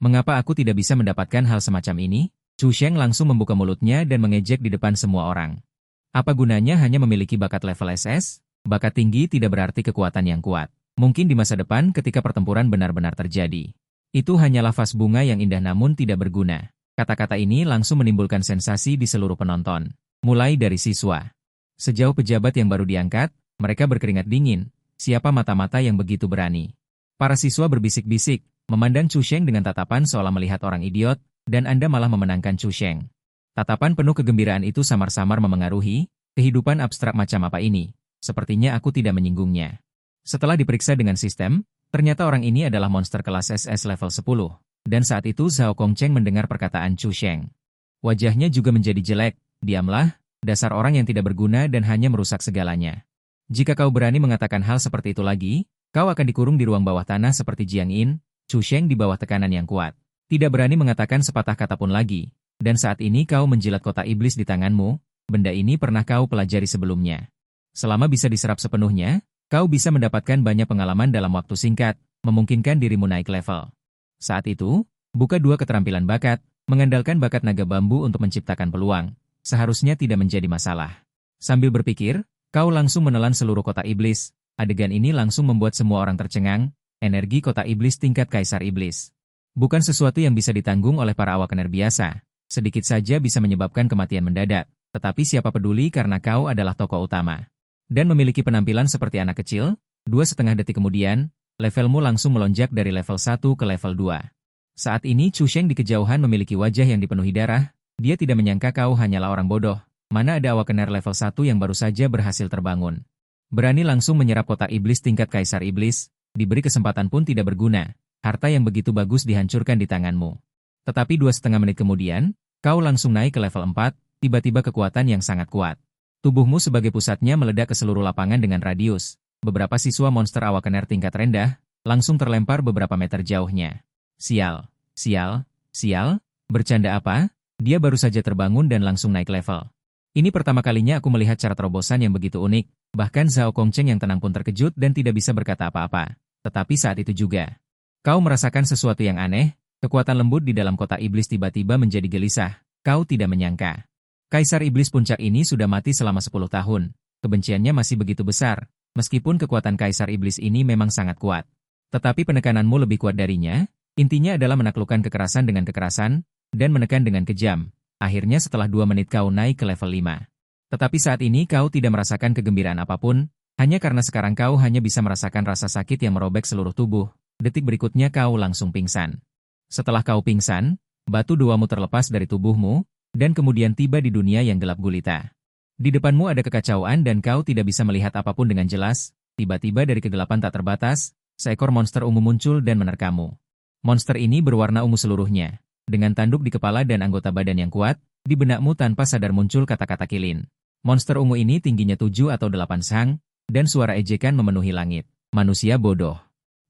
Mengapa aku tidak bisa mendapatkan hal semacam ini? Chu Sheng langsung membuka mulutnya dan mengejek di depan semua orang. Apa gunanya hanya memiliki bakat level SS? Bakat tinggi tidak berarti kekuatan yang kuat. Mungkin di masa depan ketika pertempuran benar-benar terjadi. Itu hanyalah vas bunga yang indah namun tidak berguna. Kata-kata ini langsung menimbulkan sensasi di seluruh penonton. Mulai dari siswa. Sejauh pejabat yang baru diangkat, mereka berkeringat dingin. Siapa mata-mata yang begitu berani? Para siswa berbisik-bisik, memandang Chu Sheng dengan tatapan seolah melihat orang idiot, dan Anda malah memenangkan Chu Sheng. Tatapan penuh kegembiraan itu samar-samar memengaruhi, kehidupan abstrak macam apa ini? Sepertinya aku tidak menyinggungnya. Setelah diperiksa dengan sistem, ternyata orang ini adalah monster kelas SS level 10, dan saat itu Zhao Kongcheng mendengar perkataan Chu Sheng. Wajahnya juga menjadi jelek. Diamlah, dasar orang yang tidak berguna dan hanya merusak segalanya. Jika kau berani mengatakan hal seperti itu lagi, kau akan dikurung di ruang bawah tanah seperti Jiang In, Chu Sheng di bawah tekanan yang kuat. Tidak berani mengatakan sepatah kata pun lagi. Dan saat ini kau menjilat kotak iblis di tanganmu, benda ini pernah kau pelajari sebelumnya. Selama bisa diserap sepenuhnya, kau bisa mendapatkan banyak pengalaman dalam waktu singkat, memungkinkan dirimu naik level. Saat itu, buka 2 keterampilan bakat, mengandalkan bakat naga bambu untuk menciptakan peluang. Seharusnya tidak menjadi masalah. Sambil berpikir, kau langsung menelan seluruh kotak iblis. Adegan ini langsung membuat semua orang tercengang. Energi kotak iblis tingkat Kaisar Iblis. Bukan sesuatu yang bisa ditanggung oleh para awakener biasa. Sedikit saja bisa menyebabkan kematian mendadak. Tetapi siapa peduli karena kau adalah tokoh utama. Dan memiliki penampilan seperti anak kecil, 2,5 detik kemudian, levelmu langsung melonjak dari level 1 ke level 2. Saat ini Chu Sheng di kejauhan memiliki wajah yang dipenuhi darah. Dia tidak menyangka kau hanyalah orang bodoh. Mana ada awakener level 1 yang baru saja berhasil terbangun. Berani langsung menyerap kotak iblis tingkat Kaisar Iblis, diberi kesempatan pun tidak berguna. Harta yang begitu bagus dihancurkan di tanganmu. Tetapi 2,5 menit kemudian, kau langsung naik ke level 4, tiba-tiba kekuatan yang sangat kuat. Tubuhmu sebagai pusatnya meledak ke seluruh lapangan dengan radius. Beberapa siswa monster awakener tingkat rendah, langsung terlempar beberapa meter jauhnya. Sial, sial, sial, bercanda apa? Dia baru saja terbangun dan langsung naik level. Ini pertama kalinya aku melihat cara terobosan yang begitu unik, bahkan Zhao Kongcheng yang tenang pun terkejut dan tidak bisa berkata apa-apa. Tetapi saat itu juga, kau merasakan sesuatu yang aneh, kekuatan lembut di dalam kotak iblis tiba-tiba menjadi gelisah. Kau tidak menyangka. Kaisar Iblis puncak ini sudah mati selama 10 tahun. Kebenciannya masih begitu besar, meskipun kekuatan Kaisar Iblis ini memang sangat kuat. Tetapi penekananmu lebih kuat darinya, intinya adalah menaklukkan kekerasan dengan kekerasan, dan menekan dengan kejam. Akhirnya setelah 2 menit kau naik ke level 5. Tetapi saat ini kau tidak merasakan kegembiraan apapun, Hanya karena sekarang kau hanya bisa merasakan rasa sakit yang merobek seluruh tubuh, detik berikutnya kau langsung pingsan. Setelah kau pingsan, batu doamu terlepas dari tubuhmu, dan kemudian tiba di dunia yang gelap gulita. Di depanmu ada kekacauan dan kau tidak bisa melihat apapun dengan jelas. Tiba-tiba dari kegelapan tak terbatas, seekor monster ungu muncul dan menerkammu. Monster ini berwarna ungu seluruhnya. Dengan tanduk di kepala dan anggota badan yang kuat, di benakmu tanpa sadar muncul kata-kata kilin. Monster ungu ini tingginya 7 atau 8 sang, dan suara ejekan memenuhi langit. Manusia bodoh.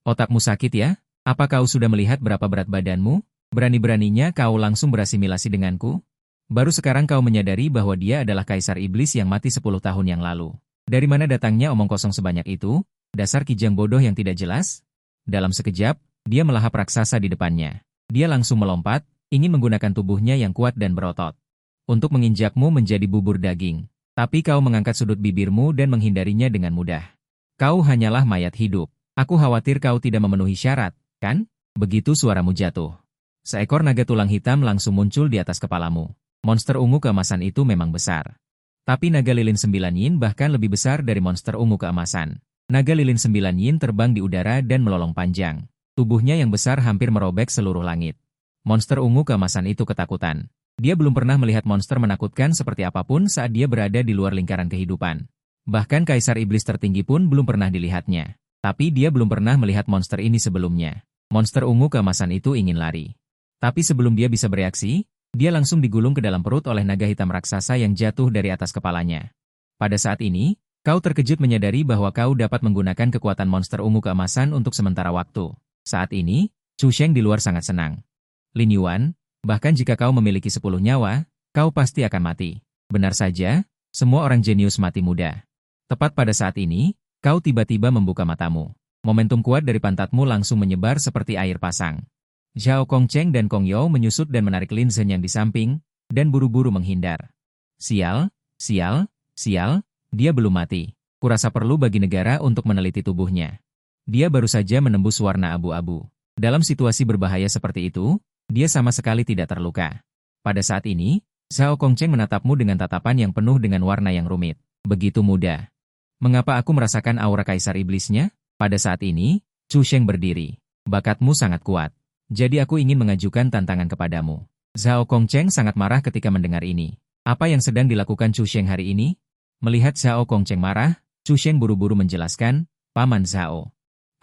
Otakmu sakit ya? Apa kau sudah melihat berapa berat badanmu? Berani-beraninya kau langsung berasimilasi denganku? Baru sekarang kau menyadari bahwa dia adalah kaisar iblis yang mati 10 tahun yang lalu. Dari mana datangnya omong kosong sebanyak itu? Dasar kijang bodoh yang tidak jelas? Dalam sekejap, dia melahap raksasa di depannya. Dia langsung melompat, ingin menggunakan tubuhnya yang kuat dan berotot untuk menginjakmu menjadi bubur daging. Tapi kau mengangkat sudut bibirmu dan menghindarinya dengan mudah. Kau hanyalah mayat hidup. Aku khawatir kau tidak memenuhi syarat, kan? Begitu suaramu jatuh. Seekor naga tulang hitam langsung muncul di atas kepalamu. Monster ungu keemasan itu memang besar. Tapi naga lilin 9 yin bahkan lebih besar dari monster ungu keemasan. Naga lilin 9 yin terbang di udara dan melolong panjang. Tubuhnya yang besar hampir merobek seluruh langit. Monster ungu keemasan itu ketakutan. Dia belum pernah melihat monster menakutkan seperti apapun saat dia berada di luar lingkaran kehidupan. Bahkan kaisar iblis tertinggi pun belum pernah dilihatnya. Tapi dia belum pernah melihat monster ini sebelumnya. Monster ungu keemasan itu ingin lari. Tapi sebelum dia bisa bereaksi, dia langsung digulung ke dalam perut oleh naga hitam raksasa yang jatuh dari atas kepalanya. Pada saat ini, kau terkejut menyadari bahwa kau dapat menggunakan kekuatan monster ungu keemasan untuk sementara waktu. Saat ini, Chu Sheng di luar sangat senang. Lin Yuan, bahkan jika kau memiliki 10 nyawa, kau pasti akan mati. Benar saja, semua orang jenius mati muda. Tepat pada saat ini, kau tiba-tiba membuka matamu. Momentum kuat dari pantatmu langsung menyebar seperti air pasang. Zhao Kongcheng dan Kong Yao menyusut dan menarik Lin Zhen yang di samping, dan buru-buru menghindar. Sial, sial, sial, dia belum mati. Kurasa perlu bagi negara untuk meneliti tubuhnya. Dia baru saja menembus warna abu-abu. Dalam situasi berbahaya seperti itu, dia sama sekali tidak terluka. Pada saat ini, Zhao Kongcheng menatapmu dengan tatapan yang penuh dengan warna yang rumit. Begitu muda. Mengapa aku merasakan aura kaisar iblisnya? Pada saat ini, Chu Sheng berdiri. Bakatmu sangat kuat. Jadi aku ingin mengajukan tantangan kepadamu. Zhao Kongcheng sangat marah ketika mendengar ini. Apa yang sedang dilakukan Chu Sheng hari ini? Melihat Zhao Kongcheng marah, Chu Sheng buru-buru menjelaskan, Paman Zhao.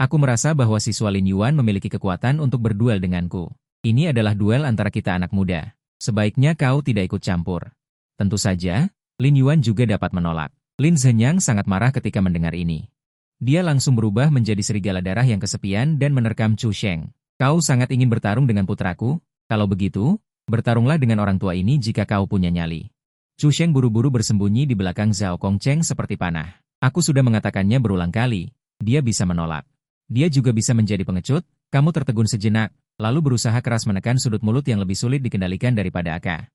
Aku merasa bahwa siswa Lin Yuan memiliki kekuatan untuk berduel denganku. Ini adalah duel antara kita anak muda. Sebaiknya kau tidak ikut campur. Tentu saja, Lin Yuan juga dapat menolak. Lin Zhenyang sangat marah ketika mendengar ini. Dia langsung berubah menjadi serigala darah yang kesepian dan menerkam Chu Sheng. Kau sangat ingin bertarung dengan putraku? Kalau begitu, bertarunglah dengan orang tua ini jika kau punya nyali. Chu Sheng buru-buru bersembunyi di belakang Zhao Kongcheng seperti panah. Aku sudah mengatakannya berulang kali. Dia bisa menolak. Dia juga bisa menjadi pengecut. Kamu tertegun sejenak, lalu berusaha keras menekan sudut mulut yang lebih sulit dikendalikan daripada Aka.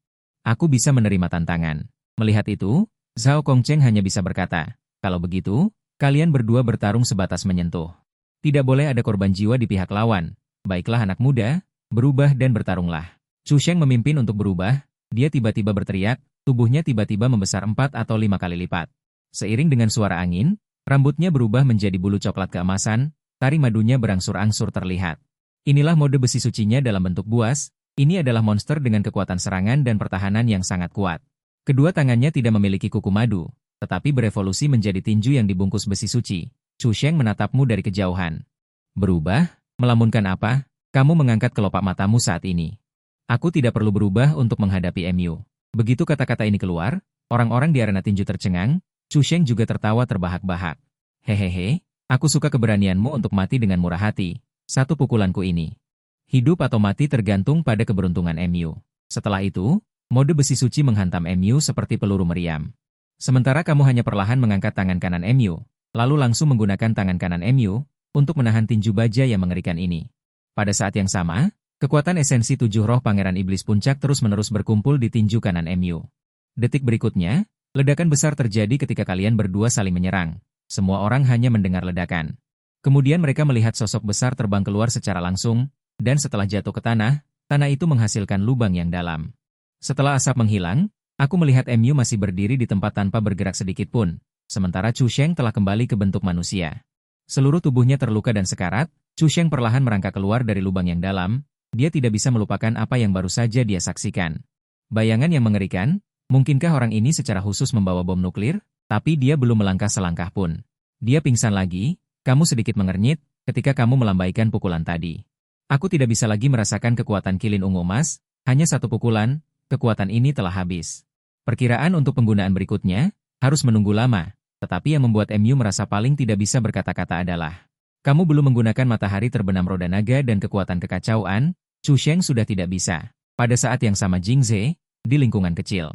Aku bisa menerima tantangan. Melihat itu, Zhao Kongcheng hanya bisa berkata, kalau begitu, kalian berdua bertarung sebatas menyentuh. Tidak boleh ada korban jiwa di pihak lawan. Baiklah anak muda, berubah dan bertarunglah. Chu Sheng memimpin untuk berubah, dia tiba-tiba berteriak, tubuhnya tiba-tiba membesar 4 atau 5 kali lipat. Seiring dengan suara angin, rambutnya berubah menjadi bulu coklat keemasan, tari madunya berangsur-angsur terlihat. Inilah mode besi sucinya dalam bentuk buas. Ini adalah monster dengan kekuatan serangan dan pertahanan yang sangat kuat. Kedua tangannya tidak memiliki kuku madu, tetapi berevolusi menjadi tinju yang dibungkus besi suci. Chu Sheng menatapmu dari kejauhan. Berubah? Melamunkan apa? Kamu mengangkat kelopak matamu saat ini. Aku tidak perlu berubah untuk menghadapi MU. Begitu kata-kata ini keluar, orang-orang di arena tinju tercengang. Chu Sheng juga tertawa terbahak-bahak. Hehehe. Aku suka keberanianmu untuk mati dengan murah hati. Satu pukulanku ini. Hidup atau mati tergantung pada keberuntungan MU. Setelah itu, mode besi suci menghantam MU seperti peluru meriam. Sementara kamu hanya perlahan mengangkat tangan kanan MU, lalu langsung menggunakan tangan kanan MU untuk menahan tinju baja yang mengerikan ini. Pada saat yang sama, kekuatan esensi 7 roh Pangeran Iblis Puncak terus-menerus berkumpul di tinju kanan MU. Detik berikutnya, ledakan besar terjadi ketika kalian berdua saling menyerang. Semua orang hanya mendengar ledakan. Kemudian mereka melihat sosok besar terbang keluar secara langsung, dan setelah jatuh ke tanah, tanah itu menghasilkan lubang yang dalam. Setelah asap menghilang, aku melihat MU masih berdiri di tempat tanpa bergerak sedikit pun. sementara Chu Sheng telah kembali ke bentuk manusia. Seluruh tubuhnya terluka dan sekarat, Chu Sheng perlahan merangkak keluar dari lubang yang dalam, dia tidak bisa melupakan apa yang baru saja dia saksikan. Bayangan yang mengerikan, mungkinkah orang ini secara khusus membawa bom nuklir? Tapi dia belum melangkah selangkah pun. Dia pingsan lagi, kamu sedikit mengernyit, ketika kamu melambaikan pukulan tadi. Aku tidak bisa lagi merasakan kekuatan kilin ungu emas, hanya satu pukulan, kekuatan ini telah habis. Perkiraan untuk penggunaan berikutnya, harus menunggu lama, tetapi yang membuat MU merasa paling tidak bisa berkata-kata adalah, kamu belum menggunakan matahari terbenam roda naga dan kekuatan kekacauan, Chu Sheng sudah tidak bisa. Pada saat yang sama Jingze, di lingkungan kecil.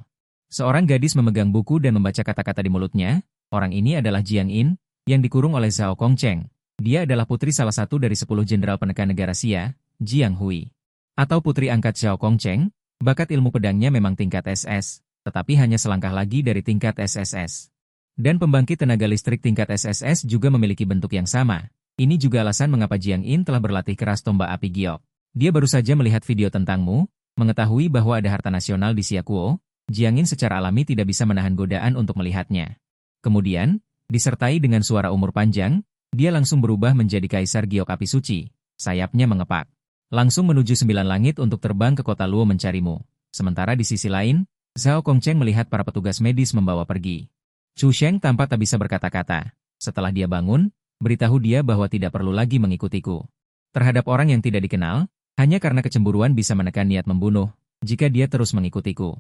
Seorang gadis memegang buku dan membaca kata-kata di mulutnya, orang ini adalah Jiang In, yang dikurung oleh Zhao Kongcheng. Dia adalah putri salah satu dari 10 jenderal penekan negara Xia, Jiang Hui. Atau putri angkat Zhao Kongcheng, bakat ilmu pedangnya memang tingkat SS, tetapi hanya selangkah lagi dari tingkat SSS. Dan pembangkit tenaga listrik tingkat SSS juga memiliki bentuk yang sama. Ini juga alasan mengapa Jiang In telah berlatih keras tombak api giok. Dia baru saja melihat video tentangmu, mengetahui bahwa ada harta nasional di Xiakuo, Jiang In secara alami tidak bisa menahan godaan untuk melihatnya. Kemudian, disertai dengan suara umur panjang, dia langsung berubah menjadi Kaisar Giok Api Suci. Sayapnya mengepak. Langsung menuju 9 langit untuk terbang ke kota Luo mencarimu. Sementara di sisi lain, Zhao Kongcheng melihat para petugas medis membawa pergi. Chu Sheng tampak tak bisa berkata-kata. Setelah dia bangun, beritahu dia bahwa tidak perlu lagi mengikutiku. Terhadap orang yang tidak dikenal, hanya karena kecemburuan bisa menekan niat membunuh, jika dia terus mengikutiku.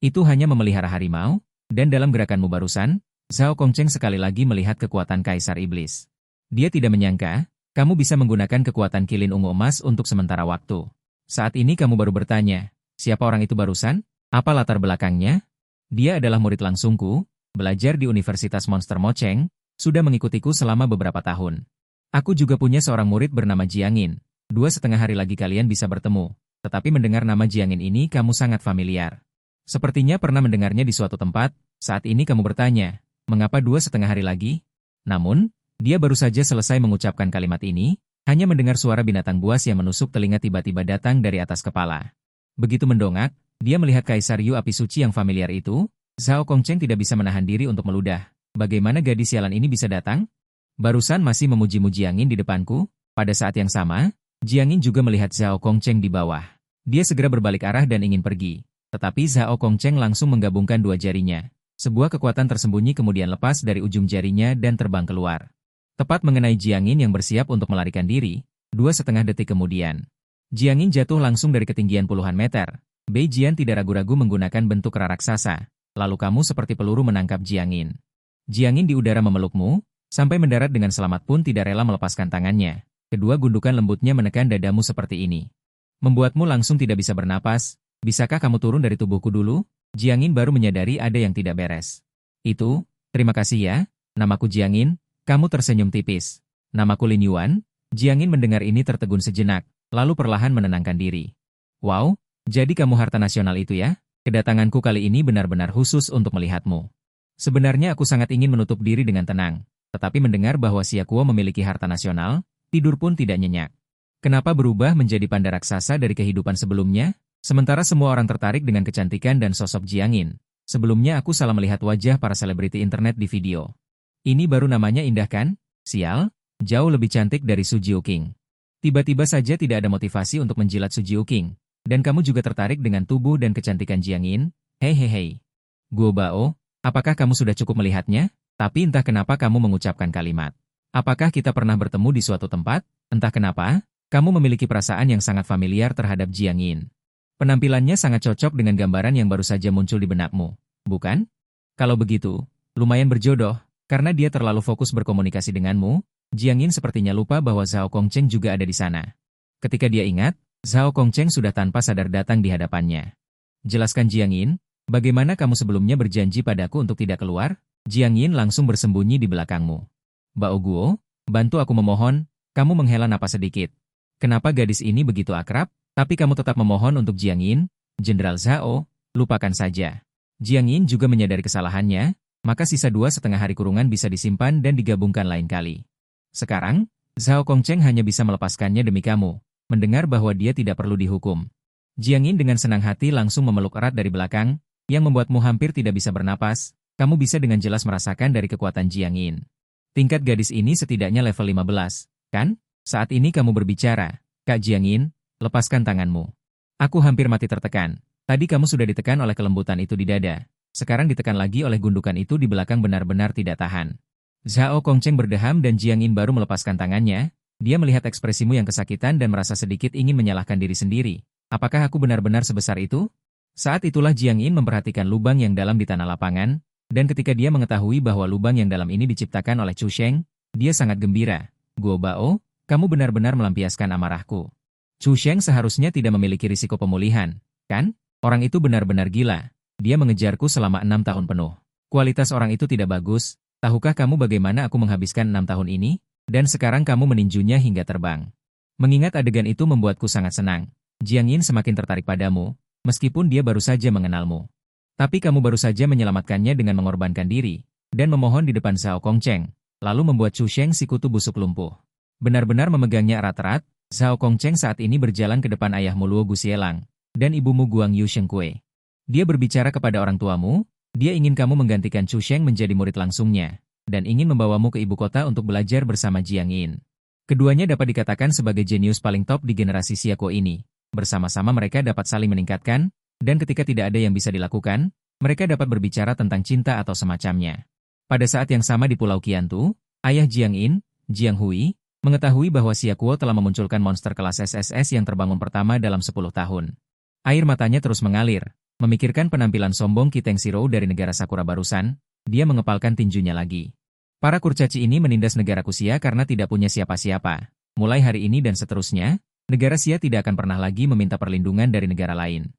Itu hanya memelihara harimau, dan dalam gerakanmu barusan, Zhao Kongcheng sekali lagi melihat kekuatan Kaisar Iblis. Dia tidak menyangka, kamu bisa menggunakan kekuatan kilin ungu emas untuk sementara waktu. Saat ini kamu baru bertanya, siapa orang itu barusan? Apa latar belakangnya? Dia adalah murid langsungku, belajar di Universitas Monster Mocheng, sudah mengikutiku selama beberapa tahun. Aku juga punya seorang murid bernama Jiangin. 2,5 hari lagi kalian bisa bertemu, tetapi mendengar nama Jiangin ini kamu sangat familiar. Sepertinya pernah mendengarnya di suatu tempat, saat ini kamu bertanya, mengapa 2,5 hari lagi? Namun, dia baru saja selesai mengucapkan kalimat ini, hanya mendengar suara binatang buas yang menusuk telinga tiba-tiba datang dari atas kepala. Begitu mendongak, dia melihat Kaisar Yu Api Suci yang familiar itu, Zhao Kongcheng tidak bisa menahan diri untuk meludah. Bagaimana gadis sialan ini bisa datang? Barusan masih memuji-muji Jiangin di depanku, pada saat yang sama, Jiangin juga melihat Zhao Kongcheng di bawah. Dia segera berbalik arah dan ingin pergi. Tetapi Zhao Kongcheng langsung menggabungkan dua jarinya. Sebuah kekuatan tersembunyi kemudian lepas dari ujung jarinya dan terbang keluar. Tepat mengenai Jiangin yang bersiap untuk melarikan diri, 2,5 detik kemudian. Jiangin jatuh langsung dari ketinggian puluhan meter. Bei Jian tidak ragu-ragu menggunakan bentuk raksasa. Lalu kamu seperti peluru menangkap Jiangin. Jiangin di udara memelukmu, sampai mendarat dengan selamat pun tidak rela melepaskan tangannya. Kedua gundukan lembutnya menekan dadamu seperti ini. Membuatmu langsung tidak bisa bernapas. Bisakah kamu turun dari tubuhku dulu? Jiangin baru menyadari ada yang tidak beres. Itu, terima kasih ya, namaku Jiangin, kamu tersenyum tipis. Namaku Lin Yuan. Jiangin mendengar ini tertegun sejenak, lalu perlahan menenangkan diri. Wow, jadi kamu harta nasional itu ya? Kedatanganku kali ini benar-benar khusus untuk melihatmu. Sebenarnya aku sangat ingin menutup diri dengan tenang, tetapi mendengar bahwa Xiakuo memiliki harta nasional, tidur pun tidak nyenyak. Kenapa berubah menjadi panda raksasa dari kehidupan sebelumnya? Sementara semua orang tertarik dengan kecantikan dan sosok Jiangin. Sebelumnya aku salah melihat wajah para selebriti internet di video. Ini baru namanya indah kan? Sial, jauh lebih cantik dari Su Jiuqing. Tiba-tiba saja tidak ada motivasi untuk menjilat Su Jiuqing. Dan kamu juga tertarik dengan tubuh dan kecantikan Jiangin? Hei. Guo Bao, apakah kamu sudah cukup melihatnya? Tapi entah kenapa kamu mengucapkan kalimat. Apakah kita pernah bertemu di suatu tempat? Entah kenapa, kamu memiliki perasaan yang sangat familiar terhadap Jiangin. Penampilannya sangat cocok dengan gambaran yang baru saja muncul di benakmu, bukan? Kalau begitu, lumayan berjodoh, karena dia terlalu fokus berkomunikasi denganmu, Jiangin sepertinya lupa bahwa Zhao Kongcheng juga ada di sana. Ketika dia ingat, Zhao Kongcheng sudah tanpa sadar datang di hadapannya. Jelaskan Jiangin, bagaimana kamu sebelumnya berjanji padaku untuk tidak keluar? Jiangin langsung bersembunyi di belakangmu. Bao Guo, bantu aku memohon, kamu menghela napas sedikit. Kenapa gadis ini begitu akrab? Tapi kamu tetap memohon untuk Jiangin, Jenderal Zhao, lupakan saja. Jiangin juga menyadari kesalahannya, maka sisa 2,5 hari kurungan bisa disimpan dan digabungkan lain kali. Sekarang, Zhao Kongcheng hanya bisa melepaskannya demi kamu, mendengar bahwa dia tidak perlu dihukum. Jiangin dengan senang hati langsung memeluk erat dari belakang, yang membuatmu hampir tidak bisa bernapas, kamu bisa dengan jelas merasakan dari kekuatan Jiang Yin. Tingkat gadis ini setidaknya level 15, kan? Saat ini kamu berbicara. Kak Jiang Yin, lepaskan tanganmu. Aku hampir mati tertekan. Tadi kamu sudah ditekan oleh kelembutan itu di dada. Sekarang ditekan lagi oleh gundukan itu di belakang benar-benar tidak tahan. Zhao Kongcheng berdeham dan Jiang Yin baru melepaskan tangannya. Dia melihat ekspresimu yang kesakitan dan merasa sedikit ingin menyalahkan diri sendiri. Apakah aku benar-benar sebesar itu? Saat itulah Jiang Yin memperhatikan lubang yang dalam di tanah lapangan, dan ketika dia mengetahui bahwa lubang yang dalam ini diciptakan oleh Chu Sheng, dia sangat gembira. Guo Bao, kamu benar-benar melampiaskan amarahku. Chu Sheng seharusnya tidak memiliki risiko pemulihan, kan? Orang itu benar-benar gila. Dia mengejarku selama 6 tahun penuh. Kualitas orang itu tidak bagus. Tahukah kamu bagaimana aku menghabiskan 6 tahun ini? Dan sekarang kamu meninjunya hingga terbang. Mengingat adegan itu membuatku sangat senang. Jiang Yin semakin tertarik padamu, meskipun dia baru saja mengenalmu. Tapi kamu baru saja menyelamatkannya dengan mengorbankan diri, dan memohon di depan Zhao Kongcheng, lalu membuat Chu Sheng si kutu busuk lumpuh. Benar-benar memegangnya erat-erat, Zhao Kongcheng saat ini berjalan ke depan ayahmu Luo Gusielang, dan ibumu Guang Yu Shengkui. Dia berbicara kepada orang tuamu, dia ingin kamu menggantikan Chu Sheng menjadi murid langsungnya, dan ingin membawamu ke ibu kota untuk belajar bersama Jiang Yin. Keduanya dapat dikatakan sebagai jenius paling top di generasi Xiako ini. Bersama-sama mereka dapat saling meningkatkan, dan ketika tidak ada yang bisa dilakukan, mereka dapat berbicara tentang cinta atau semacamnya. Pada saat yang sama di Pulau Qiantu, ayah Jiang Yin, Jiang Hui, mengetahui bahwa Xiakuo telah memunculkan monster kelas SSS yang terbangun pertama dalam 10 tahun. Air matanya terus mengalir, memikirkan penampilan sombong Qi Tengshiro dari negara Sakura barusan, dia mengepalkan tinjunya lagi. Para kurcaci ini menindas negara Kusia karena tidak punya siapa-siapa. Mulai hari ini dan seterusnya, negara Xia tidak akan pernah lagi meminta perlindungan dari negara lain.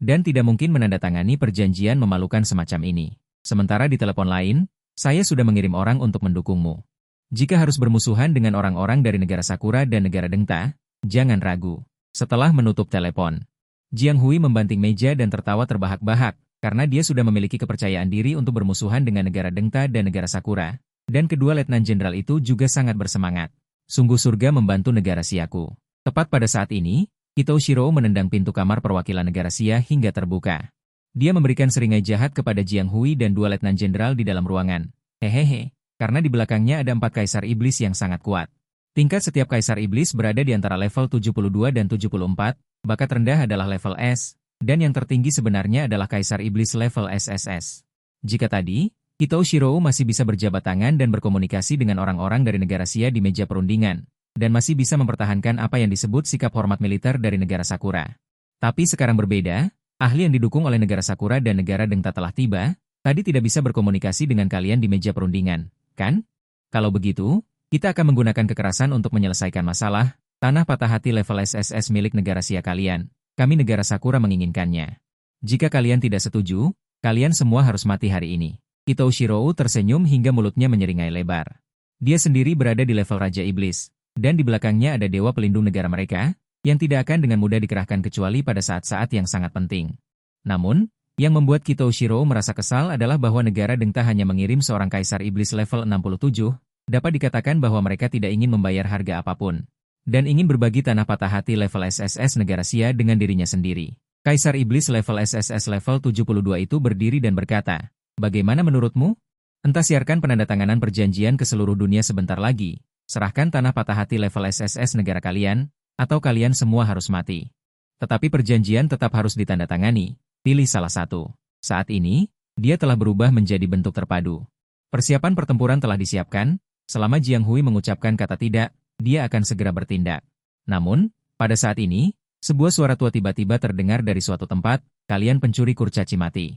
Dan tidak mungkin menandatangani perjanjian memalukan semacam ini. Sementara di telepon lain, saya sudah mengirim orang untuk mendukungmu. Jika harus bermusuhan dengan orang-orang dari negara Sakura dan negara Dengta, jangan ragu. Setelah menutup telepon, Jiang Hui membanting meja dan tertawa terbahak-bahak, karena dia sudah memiliki kepercayaan diri untuk bermusuhan dengan negara Dengta dan negara Sakura, dan kedua letnan jenderal itu juga sangat bersemangat. Sungguh surga membantu negara Siaku. Tepat pada saat ini, Ito Shiro menendang pintu kamar perwakilan negara Xia hingga terbuka. Dia memberikan seringai jahat kepada Jiang Hui dan dua letnan jenderal di dalam ruangan. Hehehe, karena di belakangnya ada 4 kaisar iblis yang sangat kuat. Tingkat setiap kaisar iblis berada di antara level 72 dan 74, bakat rendah adalah level S, dan yang tertinggi sebenarnya adalah kaisar iblis level SSS. Jika tadi, Ito Shiro masih bisa berjabat tangan dan berkomunikasi dengan orang-orang dari negara Xia di meja perundingan, dan masih bisa mempertahankan apa yang disebut sikap hormat militer dari negara Sakura. Tapi sekarang berbeda, ahli yang didukung oleh negara Sakura dan negara Dengta telah tiba, tadi tidak bisa berkomunikasi dengan kalian di meja perundingan, kan? Kalau begitu, kita akan menggunakan kekerasan untuk menyelesaikan masalah, tanah patah hati level SSS milik negara Xia kalian, kami negara Sakura menginginkannya. Jika kalian tidak setuju, kalian semua harus mati hari ini. Ito Shiro tersenyum hingga mulutnya menyeringai lebar. Dia sendiri berada di level Raja Iblis. Dan di belakangnya ada dewa pelindung negara mereka, yang tidak akan dengan mudah dikerahkan kecuali pada saat-saat yang sangat penting. Namun, yang membuat Ito Shiro merasa kesal adalah bahwa negara Dengta hanya mengirim seorang kaisar iblis level 67, dapat dikatakan bahwa mereka tidak ingin membayar harga apapun, dan ingin berbagi tanah patah hati level SSS negara Xia dengan dirinya sendiri. Kaisar iblis level SSS level 72 itu berdiri dan berkata, "Bagaimana menurutmu? Entah siarkan penandatanganan perjanjian ke seluruh dunia sebentar lagi. Serahkan tanah patah hati level SSS negara kalian, atau kalian semua harus mati. Tetapi perjanjian tetap harus ditandatangani, pilih salah satu." Saat ini, dia telah berubah menjadi bentuk terpadu. Persiapan pertempuran telah disiapkan, selama Jiang Hui mengucapkan kata tidak, dia akan segera bertindak. Namun, pada saat ini, sebuah suara tua tiba-tiba terdengar dari suatu tempat, "Kalian pencuri kurcaci mati.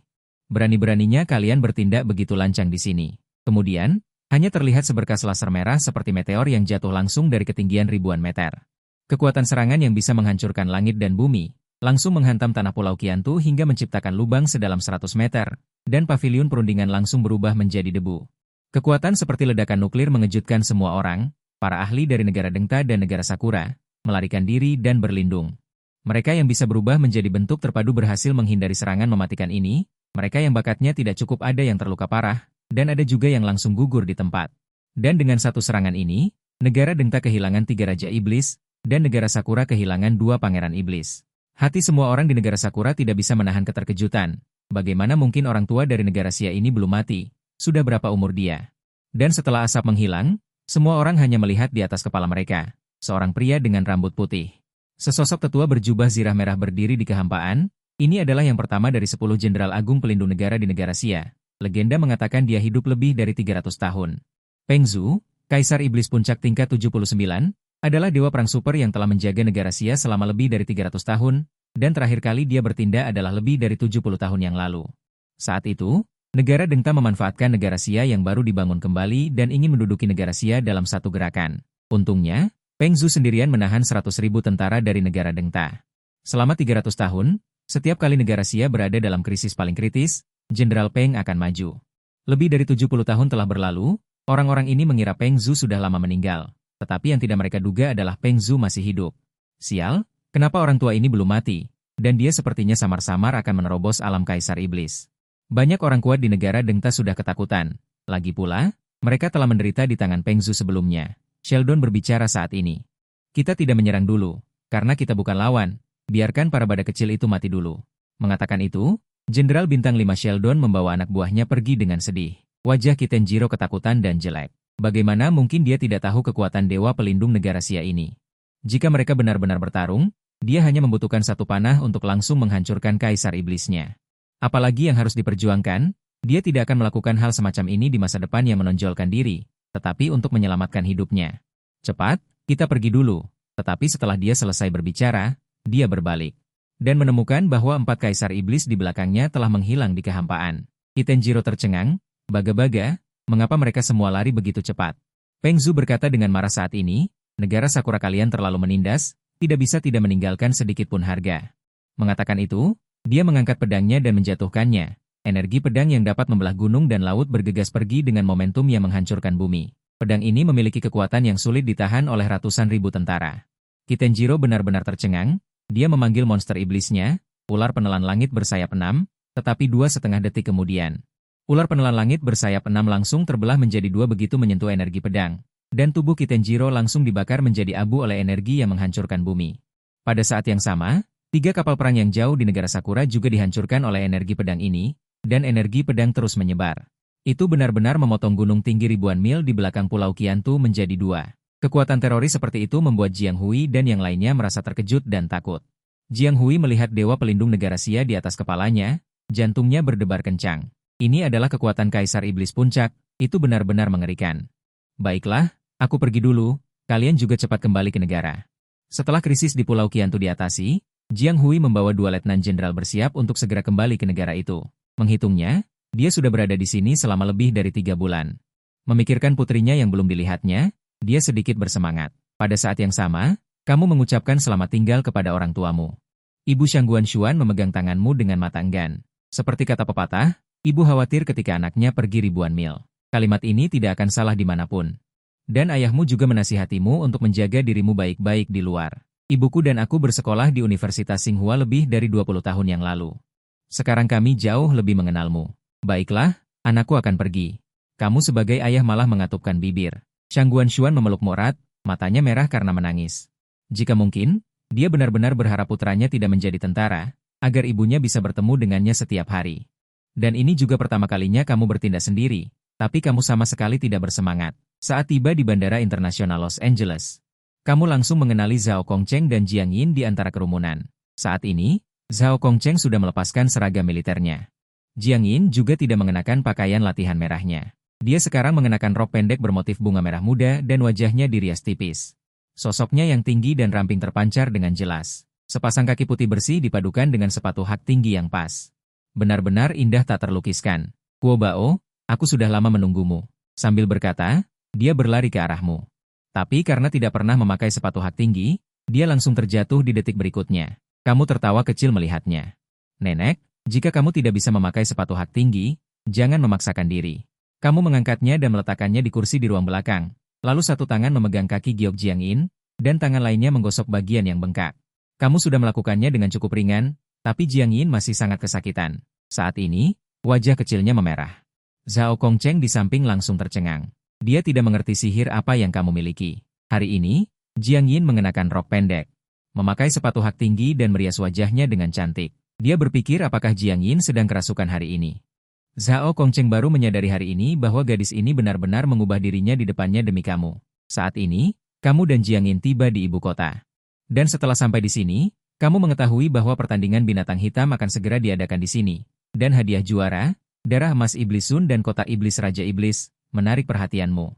Berani-beraninya kalian bertindak begitu lancang di sini." Kemudian, hanya terlihat seberkas laser merah seperti meteor yang jatuh langsung dari ketinggian ribuan meter. Kekuatan serangan yang bisa menghancurkan langit dan bumi, langsung menghantam tanah Pulau Qiantu hingga menciptakan lubang sedalam 100 meter, dan paviliun perundingan langsung berubah menjadi debu. Kekuatan seperti ledakan nuklir mengejutkan semua orang, para ahli dari negara Dengta dan negara Sakura, melarikan diri dan berlindung. Mereka yang bisa berubah menjadi bentuk terpadu berhasil menghindari serangan mematikan ini, mereka yang bakatnya tidak cukup ada yang terluka parah, dan ada juga yang langsung gugur di tempat. Dan dengan satu serangan ini, negara Dengta kehilangan 3 Raja Iblis, dan negara Sakura kehilangan 2 Pangeran Iblis. Hati semua orang di negara Sakura tidak bisa menahan keterkejutan, Bagaimana mungkin orang tua dari negara Xia ini belum mati? Sudah berapa umur dia? Dan setelah asap menghilang, semua orang hanya melihat di atas kepala mereka. Seorang pria dengan rambut putih. Sesosok tetua berjubah zirah merah berdiri di kehampaan. Ini adalah yang pertama dari 10 jenderal agung pelindung negara di negara Xia. Legenda mengatakan dia hidup lebih dari 300 tahun. Peng Zhu, Kaisar Iblis Puncak tingkat 79, adalah dewa perang super yang telah menjaga negara Xia selama lebih dari 300 tahun, dan terakhir kali dia bertindak adalah lebih dari 70 tahun yang lalu. Saat itu, negara Dengta memanfaatkan negara Xia yang baru dibangun kembali dan ingin menduduki negara Xia dalam satu gerakan. Untungnya, Peng Zhu sendirian menahan 100.000 tentara dari negara Dengta. Selama 300 tahun, setiap kali negara Xia berada dalam krisis paling kritis, Jenderal Peng akan maju. Lebih dari 70 tahun telah berlalu, orang-orang ini mengira Peng Zhu sudah lama meninggal. Tetapi yang tidak mereka duga adalah Peng Zhu masih hidup. Sial, kenapa orang tua ini belum mati? Dan dia sepertinya samar-samar akan menerobos alam Kaisar Iblis. Banyak orang kuat di negara Dengta sudah ketakutan. Lagi pula, mereka telah menderita di tangan Peng Zhu sebelumnya. Sheldon berbicara saat ini. Kita tidak menyerang dulu, karena kita bukan lawan. Biarkan para badak kecil itu mati dulu. Mengatakan itu, Jenderal Bintang 5 Sheldon membawa anak buahnya pergi dengan sedih. Wajah Kitenjiro ketakutan dan jelek. Bagaimana mungkin dia tidak tahu kekuatan dewa pelindung negara Xia ini? Jika mereka benar-benar bertarung, dia hanya membutuhkan satu panah untuk langsung menghancurkan Kaisar Iblisnya. Apalagi yang harus diperjuangkan, dia tidak akan melakukan hal semacam ini di masa depan yang menonjolkan diri, tetapi untuk menyelamatkan hidupnya. Cepat, kita pergi dulu. Tetapi setelah dia selesai berbicara, dia berbalik dan menemukan bahwa 4 Kaisar Iblis di belakangnya telah menghilang di kehampaan. Kitenjiro tercengang, baga-baga, mengapa mereka semua lari begitu cepat? Peng Zhu berkata dengan marah saat ini, negara Sakura kalian terlalu menindas, tidak bisa tidak meninggalkan sedikit pun harga. Mengatakan itu, dia mengangkat pedangnya dan menjatuhkannya. Energi pedang yang dapat membelah gunung dan laut bergegas pergi dengan momentum yang menghancurkan bumi. Pedang ini memiliki kekuatan yang sulit ditahan oleh ratusan ribu tentara. Kitenjiro benar-benar tercengang. Dia memanggil monster iblisnya, ular penelan langit bersayap 6, tetapi 2,5 detik kemudian. Ular penelan langit bersayap 6 langsung terbelah menjadi 2 begitu menyentuh energi pedang, dan tubuh Kitenjiro langsung dibakar menjadi abu oleh energi yang menghancurkan bumi. Pada saat yang sama, 3 kapal perang yang jauh di negara Sakura juga dihancurkan oleh energi pedang ini, dan energi pedang terus menyebar. Itu benar-benar memotong gunung tinggi ribuan mil di belakang Pulau Qiantu menjadi 2. Kekuatan teroris seperti itu membuat Jiang Hui dan yang lainnya merasa terkejut dan takut. Jiang Hui melihat dewa pelindung negara Xia di atas kepalanya, jantungnya berdebar kencang. Ini adalah kekuatan Kaisar Iblis Puncak, itu benar-benar mengerikan. Baiklah, aku pergi dulu, kalian juga cepat kembali ke negara. Setelah krisis di Pulau Qiantu diatasi, Jiang Hui membawa 2 letnan jenderal bersiap untuk segera kembali ke negara itu. Menghitungnya, dia sudah berada di sini selama lebih dari 3 bulan. Memikirkan putrinya yang belum dilihatnya, dia sedikit bersemangat. Pada saat yang sama, kamu mengucapkan selamat tinggal kepada orang tuamu. Ibu Shangguan Xuan memegang tanganmu dengan mata enggan. Seperti kata pepatah, ibu khawatir ketika anaknya pergi ribuan mil. Kalimat ini tidak akan salah dimanapun. Dan ayahmu juga menasihatimu untuk menjaga dirimu baik-baik di luar. Ibuku dan aku bersekolah di Universitas Tsinghua lebih dari 20 tahun yang lalu. Sekarang kami jauh lebih mengenalmu. Baiklah, anakku akan pergi. Kamu sebagai ayah malah mengatupkan bibir. Shangguan Xuan memeluk Morat, matanya merah karena menangis. Jika mungkin, dia benar-benar berharap putranya tidak menjadi tentara, agar ibunya bisa bertemu dengannya setiap hari. Dan ini juga pertama kalinya kamu bertindak sendiri, tapi kamu sama sekali tidak bersemangat. Saat tiba di Bandara Internasional Los Angeles, kamu langsung mengenali Zhao Kongcheng dan Jiang Yin di antara kerumunan. Saat ini, Zhao Kongcheng sudah melepaskan seragam militernya. Jiang Yin juga tidak mengenakan pakaian latihan merahnya. Dia sekarang mengenakan rok pendek bermotif bunga merah muda dan wajahnya dirias tipis. Sosoknya yang tinggi dan ramping terpancar dengan jelas. Sepasang kaki putih bersih dipadukan dengan sepatu hak tinggi yang pas. Benar-benar indah tak terlukiskan. Kuo Bao, aku sudah lama menunggumu. Sambil berkata, dia berlari ke arahmu. Tapi karena tidak pernah memakai sepatu hak tinggi, dia langsung terjatuh di detik berikutnya. Kamu tertawa kecil melihatnya. Nenek, jika kamu tidak bisa memakai sepatu hak tinggi, jangan memaksakan diri. Kamu mengangkatnya dan meletakkannya di kursi di ruang belakang. Lalu satu tangan memegang kaki Giok Jiang Yin, dan tangan lainnya menggosok bagian yang bengkak. Kamu sudah melakukannya dengan cukup ringan, tapi Jiang Yin masih sangat kesakitan. Saat ini, wajah kecilnya memerah. Zhao Kongcheng di samping langsung tercengang. Dia tidak mengerti sihir apa yang kamu miliki. Hari ini, Jiang Yin mengenakan rok pendek, memakai sepatu hak tinggi dan merias wajahnya dengan cantik. Dia berpikir apakah Jiang Yin sedang kerasukan hari ini. Zhao Kongcheng baru menyadari hari ini bahwa gadis ini benar-benar mengubah dirinya di depannya demi kamu. Saat ini, kamu dan Jiang Yin tiba di ibu kota. Dan setelah sampai di sini, kamu mengetahui bahwa pertandingan binatang hitam akan segera diadakan di sini. Dan hadiah juara, darah emas Iblis Sun dan kotak Iblis Raja Iblis, menarik perhatianmu.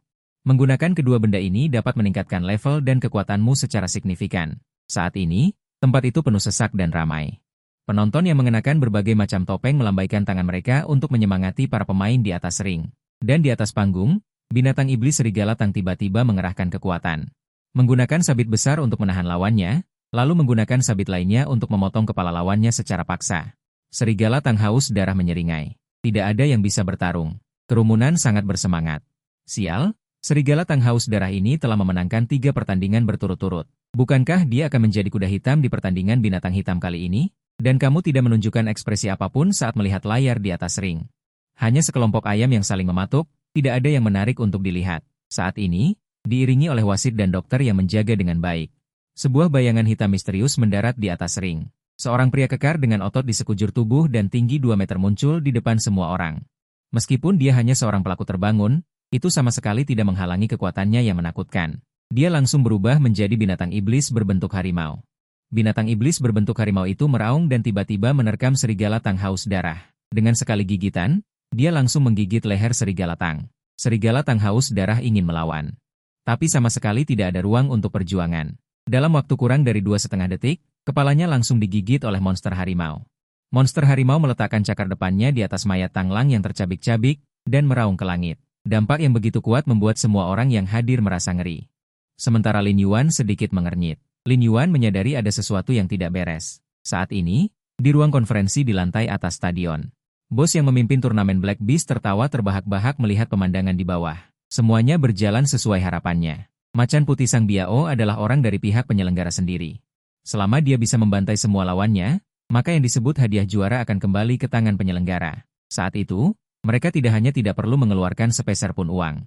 Menggunakan kedua benda ini dapat meningkatkan level dan kekuatanmu secara signifikan. Saat ini, tempat itu penuh sesak dan ramai. Penonton yang mengenakan berbagai macam topeng melambaikan tangan mereka untuk menyemangati para pemain di atas ring. Dan di atas panggung, binatang iblis serigala Tang tiba-tiba mengerahkan kekuatan. Menggunakan sabit besar untuk menahan lawannya, lalu menggunakan sabit lainnya untuk memotong kepala lawannya secara paksa. Serigala Tang haus darah menyeringai. Tidak ada yang bisa bertarung. Kerumunan sangat bersemangat. Sial, serigala Tang haus darah ini telah memenangkan 3 pertandingan berturut-turut. Bukankah dia akan menjadi kuda hitam di pertandingan binatang hitam kali ini? Dan kamu tidak menunjukkan ekspresi apapun saat melihat layar di atas ring. Hanya sekelompok ayam yang saling mematuk, tidak ada yang menarik untuk dilihat. Saat ini, diiringi oleh wasit dan dokter yang menjaga dengan baik. Sebuah bayangan hitam misterius mendarat di atas ring. Seorang pria kekar dengan otot di sekujur tubuh dan tinggi 2 meter muncul di depan semua orang. Meskipun dia hanya seorang pelaku terbangun, itu sama sekali tidak menghalangi kekuatannya yang menakutkan. Dia langsung berubah menjadi binatang iblis berbentuk harimau. Binatang iblis berbentuk harimau itu meraung dan tiba-tiba menerkam serigala Tang haus darah. Dengan sekali gigitan, dia langsung menggigit leher serigala Tang. Serigala Tang haus darah ingin melawan. Tapi sama sekali tidak ada ruang untuk perjuangan. Dalam waktu kurang dari 2,5 detik, kepalanya langsung digigit oleh monster harimau. Monster harimau meletakkan cakar depannya di atas mayat Tang Lang yang tercabik-cabik dan meraung ke langit. Dampak yang begitu kuat membuat semua orang yang hadir merasa ngeri. Sementara Lin Yuan sedikit mengernyit. Lin Yuan menyadari ada sesuatu yang tidak beres. Saat ini, di ruang konferensi di lantai atas stadion, bos yang memimpin turnamen Black Beast tertawa terbahak-bahak melihat pemandangan di bawah. Semuanya berjalan sesuai harapannya. Macan Putih Sang Biao adalah orang dari pihak penyelenggara sendiri. Selama dia bisa membantai semua lawannya, maka yang disebut hadiah juara akan kembali ke tangan penyelenggara. Saat itu, mereka tidak hanya tidak perlu mengeluarkan sepeser pun uang.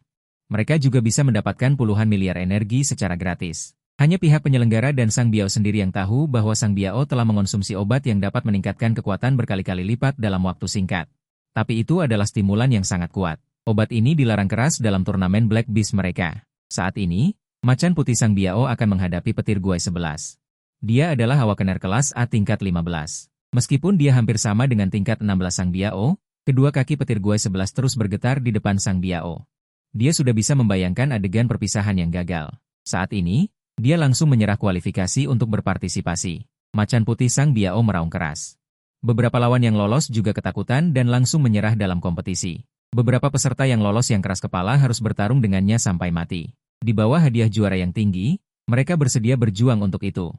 Mereka juga bisa mendapatkan puluhan miliar energi secara gratis. Hanya pihak penyelenggara dan Sang Biao sendiri yang tahu bahwa Sang Biao telah mengonsumsi obat yang dapat meningkatkan kekuatan berkali-kali lipat dalam waktu singkat. Tapi itu adalah stimulan yang sangat kuat. Obat ini dilarang keras dalam turnamen Black Beast mereka. Saat ini, Macan Putih Sang Biao akan menghadapi petir Guai 11. Dia adalah awakener kelas A tingkat 15. Meskipun dia hampir sama dengan tingkat 16 Sang Biao, kedua kaki petir Guai 11 terus bergetar di depan Sang Biao. Dia sudah bisa membayangkan adegan perpisahan yang gagal. Saat ini, dia langsung menyerah kualifikasi untuk berpartisipasi. Macan Putih Sang Biao meraung keras. Beberapa lawan yang lolos juga ketakutan dan langsung menyerah dalam kompetisi. Beberapa peserta yang lolos yang keras kepala harus bertarung dengannya sampai mati. Di bawah hadiah juara yang tinggi, mereka bersedia berjuang untuk itu.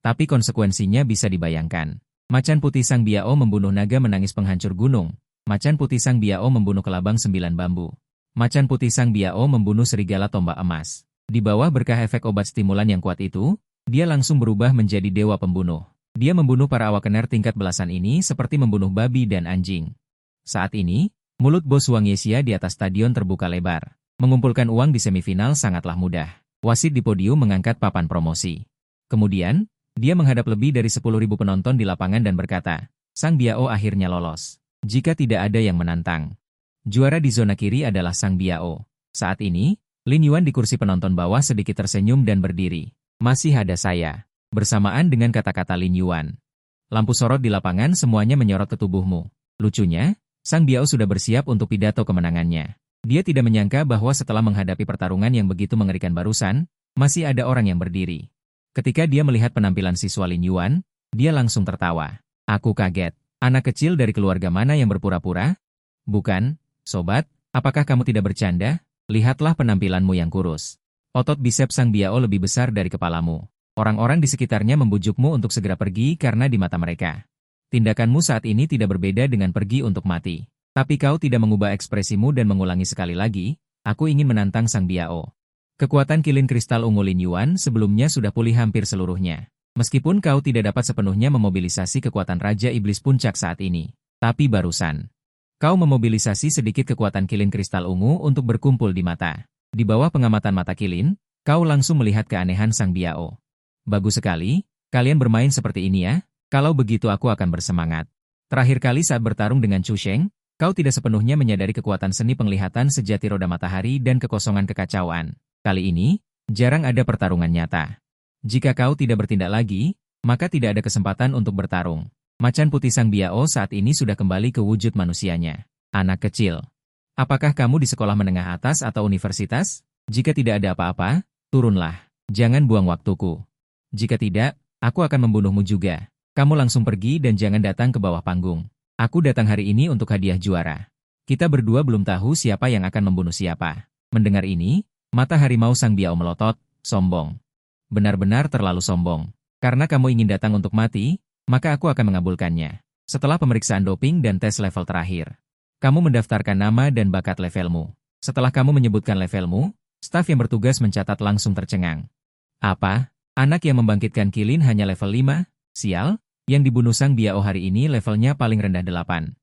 Tapi konsekuensinya bisa dibayangkan. Macan Putih Sang Biao membunuh naga menangis penghancur gunung. Macan Putih Sang Biao membunuh kelabang 9 bambu. Macan Putih Sang Biao membunuh serigala tombak emas. Di bawah berkah efek obat stimulan yang kuat itu, dia langsung berubah menjadi dewa pembunuh. Dia membunuh para awakener tingkat belasan ini seperti membunuh babi dan anjing. Saat ini, mulut bos Wang Yexia di atas stadion terbuka lebar. Mengumpulkan uang di semifinal sangatlah mudah. Wasit di podium mengangkat papan promosi. Kemudian, dia menghadap lebih dari 10.000 penonton di lapangan dan berkata, Sang Biao akhirnya lolos. Jika tidak ada yang menantang. Juara di zona kiri adalah Sang Biao. Saat ini, Lin Yuan di kursi penonton bawah sedikit tersenyum dan berdiri. Masih ada saya. Bersamaan dengan kata-kata Lin Yuan. Lampu sorot di lapangan semuanya menyorot ke tubuhmu. Lucunya, Sang Biao sudah bersiap untuk pidato kemenangannya. Dia tidak menyangka bahwa setelah menghadapi pertarungan yang begitu mengerikan barusan, masih ada orang yang berdiri. Ketika dia melihat penampilan siswa Lin Yuan, dia langsung tertawa. Aku kaget. Anak kecil dari keluarga mana yang berpura-pura? Bukan, sobat, apakah kamu tidak bercanda? Lihatlah penampilanmu yang kurus. Otot bisep Sang Biao lebih besar dari kepalamu. Orang-orang di sekitarnya membujukmu untuk segera pergi karena di mata mereka. Tindakanmu saat ini tidak berbeda dengan pergi untuk mati. Tapi kau tidak mengubah ekspresimu dan mengulangi sekali lagi, aku ingin menantang Sang Biao. Kekuatan kilin kristal ungu Lin Yuan sebelumnya sudah pulih hampir seluruhnya. Meskipun kau tidak dapat sepenuhnya memobilisasi kekuatan Raja Iblis Puncak saat ini. Tapi barusan. Kau memobilisasi sedikit kekuatan kilin kristal ungu untuk berkumpul di mata. Di bawah pengamatan mata kilin, kau langsung melihat keanehan Sang Biao. Bagus sekali, kalian bermain seperti ini ya. Kalau begitu aku akan bersemangat. Terakhir kali saat bertarung dengan Chu Sheng, kau tidak sepenuhnya menyadari kekuatan seni penglihatan sejati roda matahari dan kekosongan kekacauan. Kali ini, jarang ada pertarungan nyata. Jika kau tidak bertindak lagi, maka tidak ada kesempatan untuk bertarung. Macan putih Sang Biao saat ini sudah kembali ke wujud manusianya. Anak kecil. Apakah kamu di sekolah menengah atas atau universitas? Jika tidak ada apa-apa, turunlah. Jangan buang waktuku. Jika tidak, aku akan membunuhmu juga. Kamu langsung pergi dan jangan datang ke bawah panggung. Aku datang hari ini untuk hadiah juara. Kita berdua belum tahu siapa yang akan membunuh siapa. Mendengar ini, mata harimau Sang Biao melotot, sombong. Benar-benar terlalu sombong. Karena kamu ingin datang untuk mati, maka aku akan mengabulkannya. Setelah pemeriksaan doping dan tes level terakhir, kamu mendaftarkan nama dan bakat levelmu. Setelah kamu menyebutkan levelmu, staf yang bertugas mencatat langsung tercengang. Apa? Anak yang membangkitkan kilin hanya level 5? Sial? Yang dibunuh Sang Biao hari ini levelnya paling rendah 8.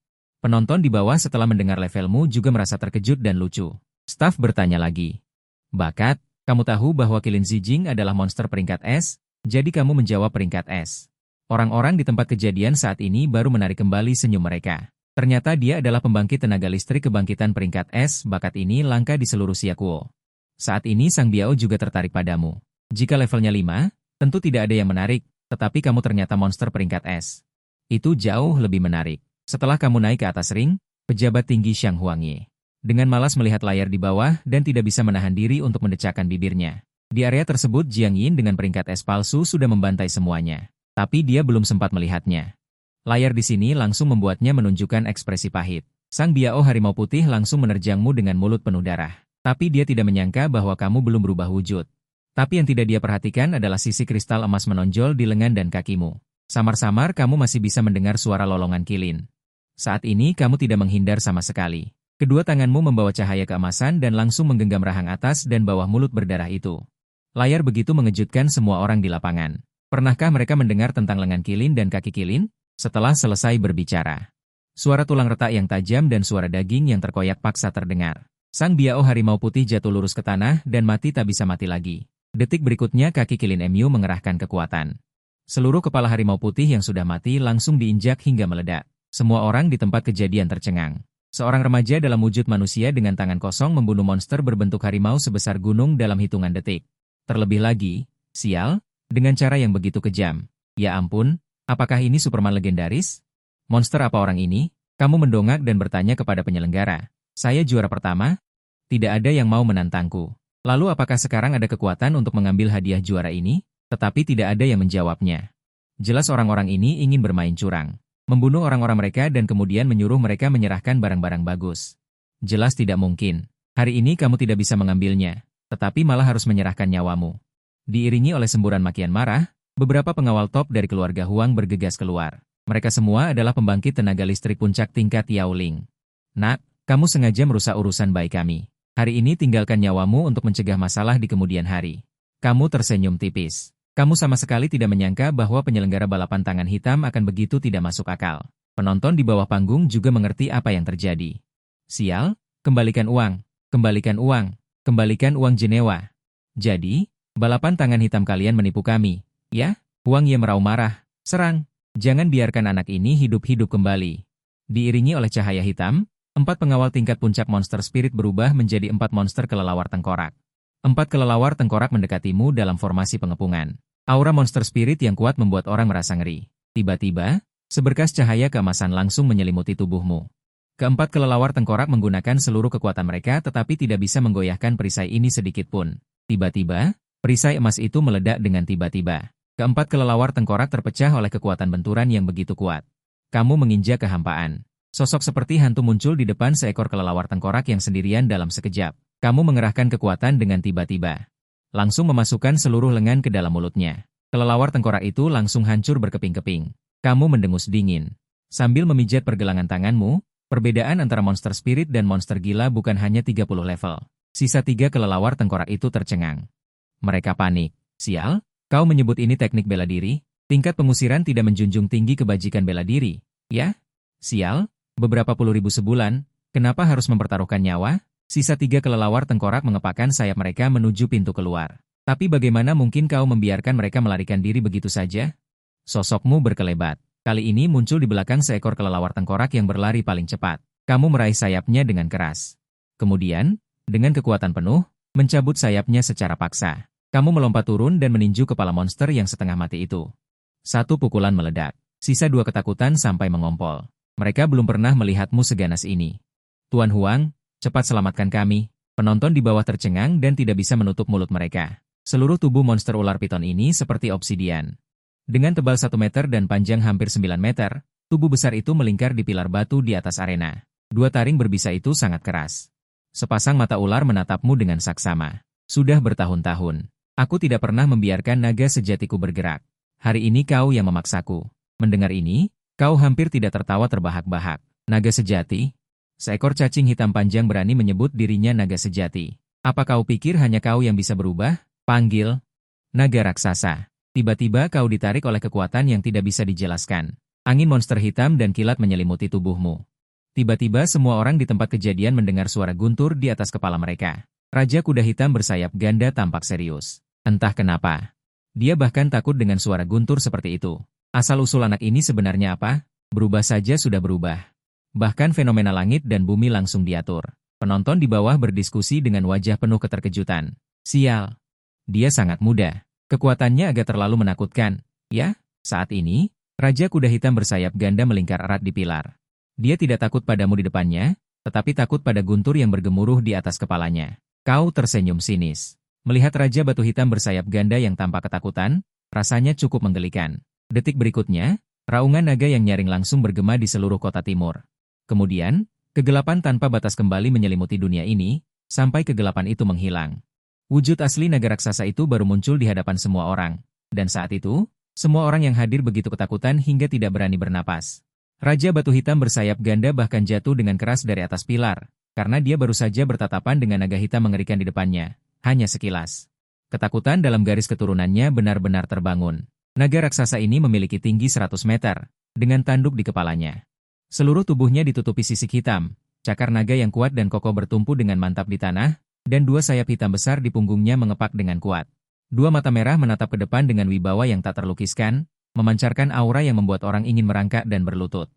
Penonton di bawah setelah mendengar levelmu juga merasa terkejut dan lucu. Staf bertanya lagi. Bakat, kamu tahu bahwa Kilin Zijing adalah monster peringkat S, jadi kamu menjawab peringkat S. Orang-orang di tempat kejadian saat ini baru menarik kembali senyum mereka. Ternyata dia adalah pembangkit tenaga listrik kebangkitan peringkat S, bakat ini langka di seluruh Xiakuo. Saat ini Sang Biao juga tertarik padamu. Jika levelnya 5, tentu tidak ada yang menarik. Tetapi kamu ternyata monster peringkat S. Itu jauh lebih menarik. Setelah kamu naik ke atas ring, pejabat tinggi Xiang Huangye dengan malas melihat layar di bawah dan tidak bisa menahan diri untuk mendecakkan bibirnya. Di area tersebut Jiang Yin dengan peringkat S palsu sudah membantai semuanya. Tapi dia belum sempat melihatnya. Layar di sini langsung membuatnya menunjukkan ekspresi pahit. Sang Biao harimau putih langsung menerjangmu dengan mulut penuh darah. Tapi dia tidak menyangka bahwa kamu belum berubah wujud. Tapi yang tidak dia perhatikan adalah sisi kristal emas menonjol di lengan dan kakimu. Samar-samar kamu masih bisa mendengar suara lolongan kilin. Saat ini kamu tidak menghindar sama sekali. Kedua tanganmu membawa cahaya keemasan dan langsung menggenggam rahang atas dan bawah mulut berdarah itu. Layar begitu mengejutkan semua orang di lapangan. Pernahkah mereka mendengar tentang lengan kilin dan kaki kilin? Setelah selesai berbicara, suara tulang retak yang tajam dan suara daging yang terkoyak paksa terdengar. Sang Biao harimau putih jatuh lurus ke tanah dan mati tak bisa mati lagi. Detik berikutnya kaki kilin Emu mengerahkan kekuatan. Seluruh kepala harimau putih yang sudah mati langsung diinjak hingga meledak. Semua orang di tempat kejadian tercengang. Seorang remaja dalam wujud manusia dengan tangan kosong membunuh monster berbentuk harimau sebesar gunung dalam hitungan detik. Terlebih lagi, sial, dengan cara yang begitu kejam. Ya ampun, apakah ini Superman legendaris? Monster apa orang ini? Kamu mendongak dan bertanya kepada penyelenggara. Saya juara pertama? Tidak ada yang mau menantangku. Lalu apakah sekarang ada kekuatan untuk mengambil hadiah juara ini? Tetapi tidak ada yang menjawabnya. Jelas orang-orang ini ingin bermain curang. Membunuh orang-orang mereka dan kemudian menyuruh mereka menyerahkan barang-barang bagus. Jelas tidak mungkin. Hari ini kamu tidak bisa mengambilnya, tetapi malah harus menyerahkan nyawamu. Diiringi oleh semburan makian marah, beberapa pengawal top dari keluarga Huang bergegas keluar. Mereka semua adalah pembangkit tenaga listrik puncak tingkat Yaoling. Nak, kamu sengaja merusak urusan baik kami. Hari ini tinggalkan nyawamu untuk mencegah masalah di kemudian hari. Kamu tersenyum tipis. Kamu sama sekali tidak menyangka bahwa penyelenggara balapan tangan hitam akan begitu tidak masuk akal. Penonton di bawah panggung juga mengerti apa yang terjadi. Sial, kembalikan uang, kembalikan uang, kembalikan uang Jenewa. Jadi, balapan tangan hitam kalian menipu kami, ya? Huang Ye merau marah. Serang, jangan biarkan anak ini hidup-hidup kembali. Diiringi oleh cahaya hitam, 4 pengawal tingkat puncak monster spirit berubah menjadi 4 monster kelelawar tengkorak. 4 kelelawar tengkorak mendekatimu dalam formasi pengepungan. Aura monster spirit yang kuat membuat orang merasa ngeri. Tiba-tiba, seberkas cahaya keemasan langsung menyelimuti tubuhmu. Keempat kelelawar tengkorak menggunakan seluruh kekuatan mereka tetapi tidak bisa menggoyahkan perisai ini sedikit pun. Tiba-tiba, perisai emas itu meledak dengan tiba-tiba. Keempat kelelawar tengkorak terpecah oleh kekuatan benturan yang begitu kuat. Kamu menginjak kehampaan. Sosok seperti hantu muncul di depan seekor kelelawar tengkorak yang sendirian dalam sekejap. Kamu mengerahkan kekuatan dengan tiba-tiba. Langsung memasukkan seluruh lengan ke dalam mulutnya. Kelelawar tengkorak itu langsung hancur berkeping-keping. Kamu mendengus dingin. Sambil memijat pergelangan tanganmu, perbedaan antara monster spirit dan monster gila bukan hanya 30 level. Sisa 3 kelelawar tengkorak itu tercengang. Mereka panik. Sial, kau menyebut ini teknik bela diri? Tingkat pengusiran tidak menjunjung tinggi kebajikan bela diri, ya? Sial? Beberapa puluh ribu sebulan, kenapa harus mempertaruhkan nyawa? Sisa 3 kelelawar tengkorak mengepakkan sayap mereka menuju pintu keluar. Tapi bagaimana mungkin kau membiarkan mereka melarikan diri begitu saja? Sosokmu berkelebat. Kali ini muncul di belakang seekor kelelawar tengkorak yang berlari paling cepat. Kamu meraih sayapnya dengan keras. Kemudian, dengan kekuatan penuh, mencabut sayapnya secara paksa. Kamu melompat turun dan meninju kepala monster yang setengah mati itu. Satu pukulan meledak. Sisa dua ketakutan sampai mengompol. Mereka belum pernah melihatmu seganas ini. Tuan Huang, cepat selamatkan kami. Penonton di bawah tercengang dan tidak bisa menutup mulut mereka. Seluruh tubuh monster ular piton ini seperti obsidian. Dengan tebal 1 meter dan panjang hampir 9 meter, tubuh besar itu melingkar di pilar batu di atas arena. Dua taring berbisa itu sangat keras. Sepasang mata ular menatapmu dengan saksama. Sudah bertahun-tahun, aku tidak pernah membiarkan naga sejatiku bergerak. Hari ini kau yang memaksaku. Mendengar ini, kau hampir tidak tertawa terbahak-bahak. Naga sejati? Seekor cacing hitam panjang berani menyebut dirinya naga sejati. Apa kau pikir hanya kau yang bisa berubah? Panggil naga raksasa. Tiba-tiba kau ditarik oleh kekuatan yang tidak bisa dijelaskan. Angin monster hitam dan kilat menyelimuti tubuhmu. Tiba-tiba semua orang di tempat kejadian mendengar suara guntur di atas kepala mereka. Raja kuda hitam bersayap ganda tampak serius. Entah kenapa, dia bahkan takut dengan suara guntur seperti itu. Asal-usul anak ini sebenarnya apa? Berubah saja sudah berubah. Bahkan fenomena langit dan bumi langsung diatur. Penonton di bawah berdiskusi dengan wajah penuh keterkejutan. Sial. Dia sangat muda. Kekuatannya agak terlalu menakutkan. Ya, saat ini, Raja kuda hitam bersayap ganda melingkar erat di pilar. Dia tidak takut padamu di depannya, tetapi takut pada guntur yang bergemuruh di atas kepalanya. Kau tersenyum sinis. Melihat Raja batu hitam bersayap ganda yang tampak ketakutan, rasanya cukup menggelikan. Detik berikutnya, raungan naga yang nyaring langsung bergema di seluruh kota timur. Kemudian, kegelapan tanpa batas kembali menyelimuti dunia ini, sampai kegelapan itu menghilang. Wujud asli naga raksasa itu baru muncul di hadapan semua orang. Dan saat itu, semua orang yang hadir begitu ketakutan hingga tidak berani bernapas. Raja batu hitam bersayap ganda bahkan jatuh dengan keras dari atas pilar, karena dia baru saja bertatapan dengan naga hitam mengerikan di depannya, hanya sekilas. Ketakutan dalam garis keturunannya benar-benar terbangun. Naga raksasa ini memiliki tinggi 100 meter, dengan tanduk di kepalanya. Seluruh tubuhnya ditutupi sisik hitam, cakar naga yang kuat dan kokoh bertumpu dengan mantap di tanah, dan dua sayap hitam besar di punggungnya mengepak dengan kuat. Dua mata merah menatap ke depan dengan wibawa yang tak terlukiskan, memancarkan aura yang membuat orang ingin merangkak dan berlutut.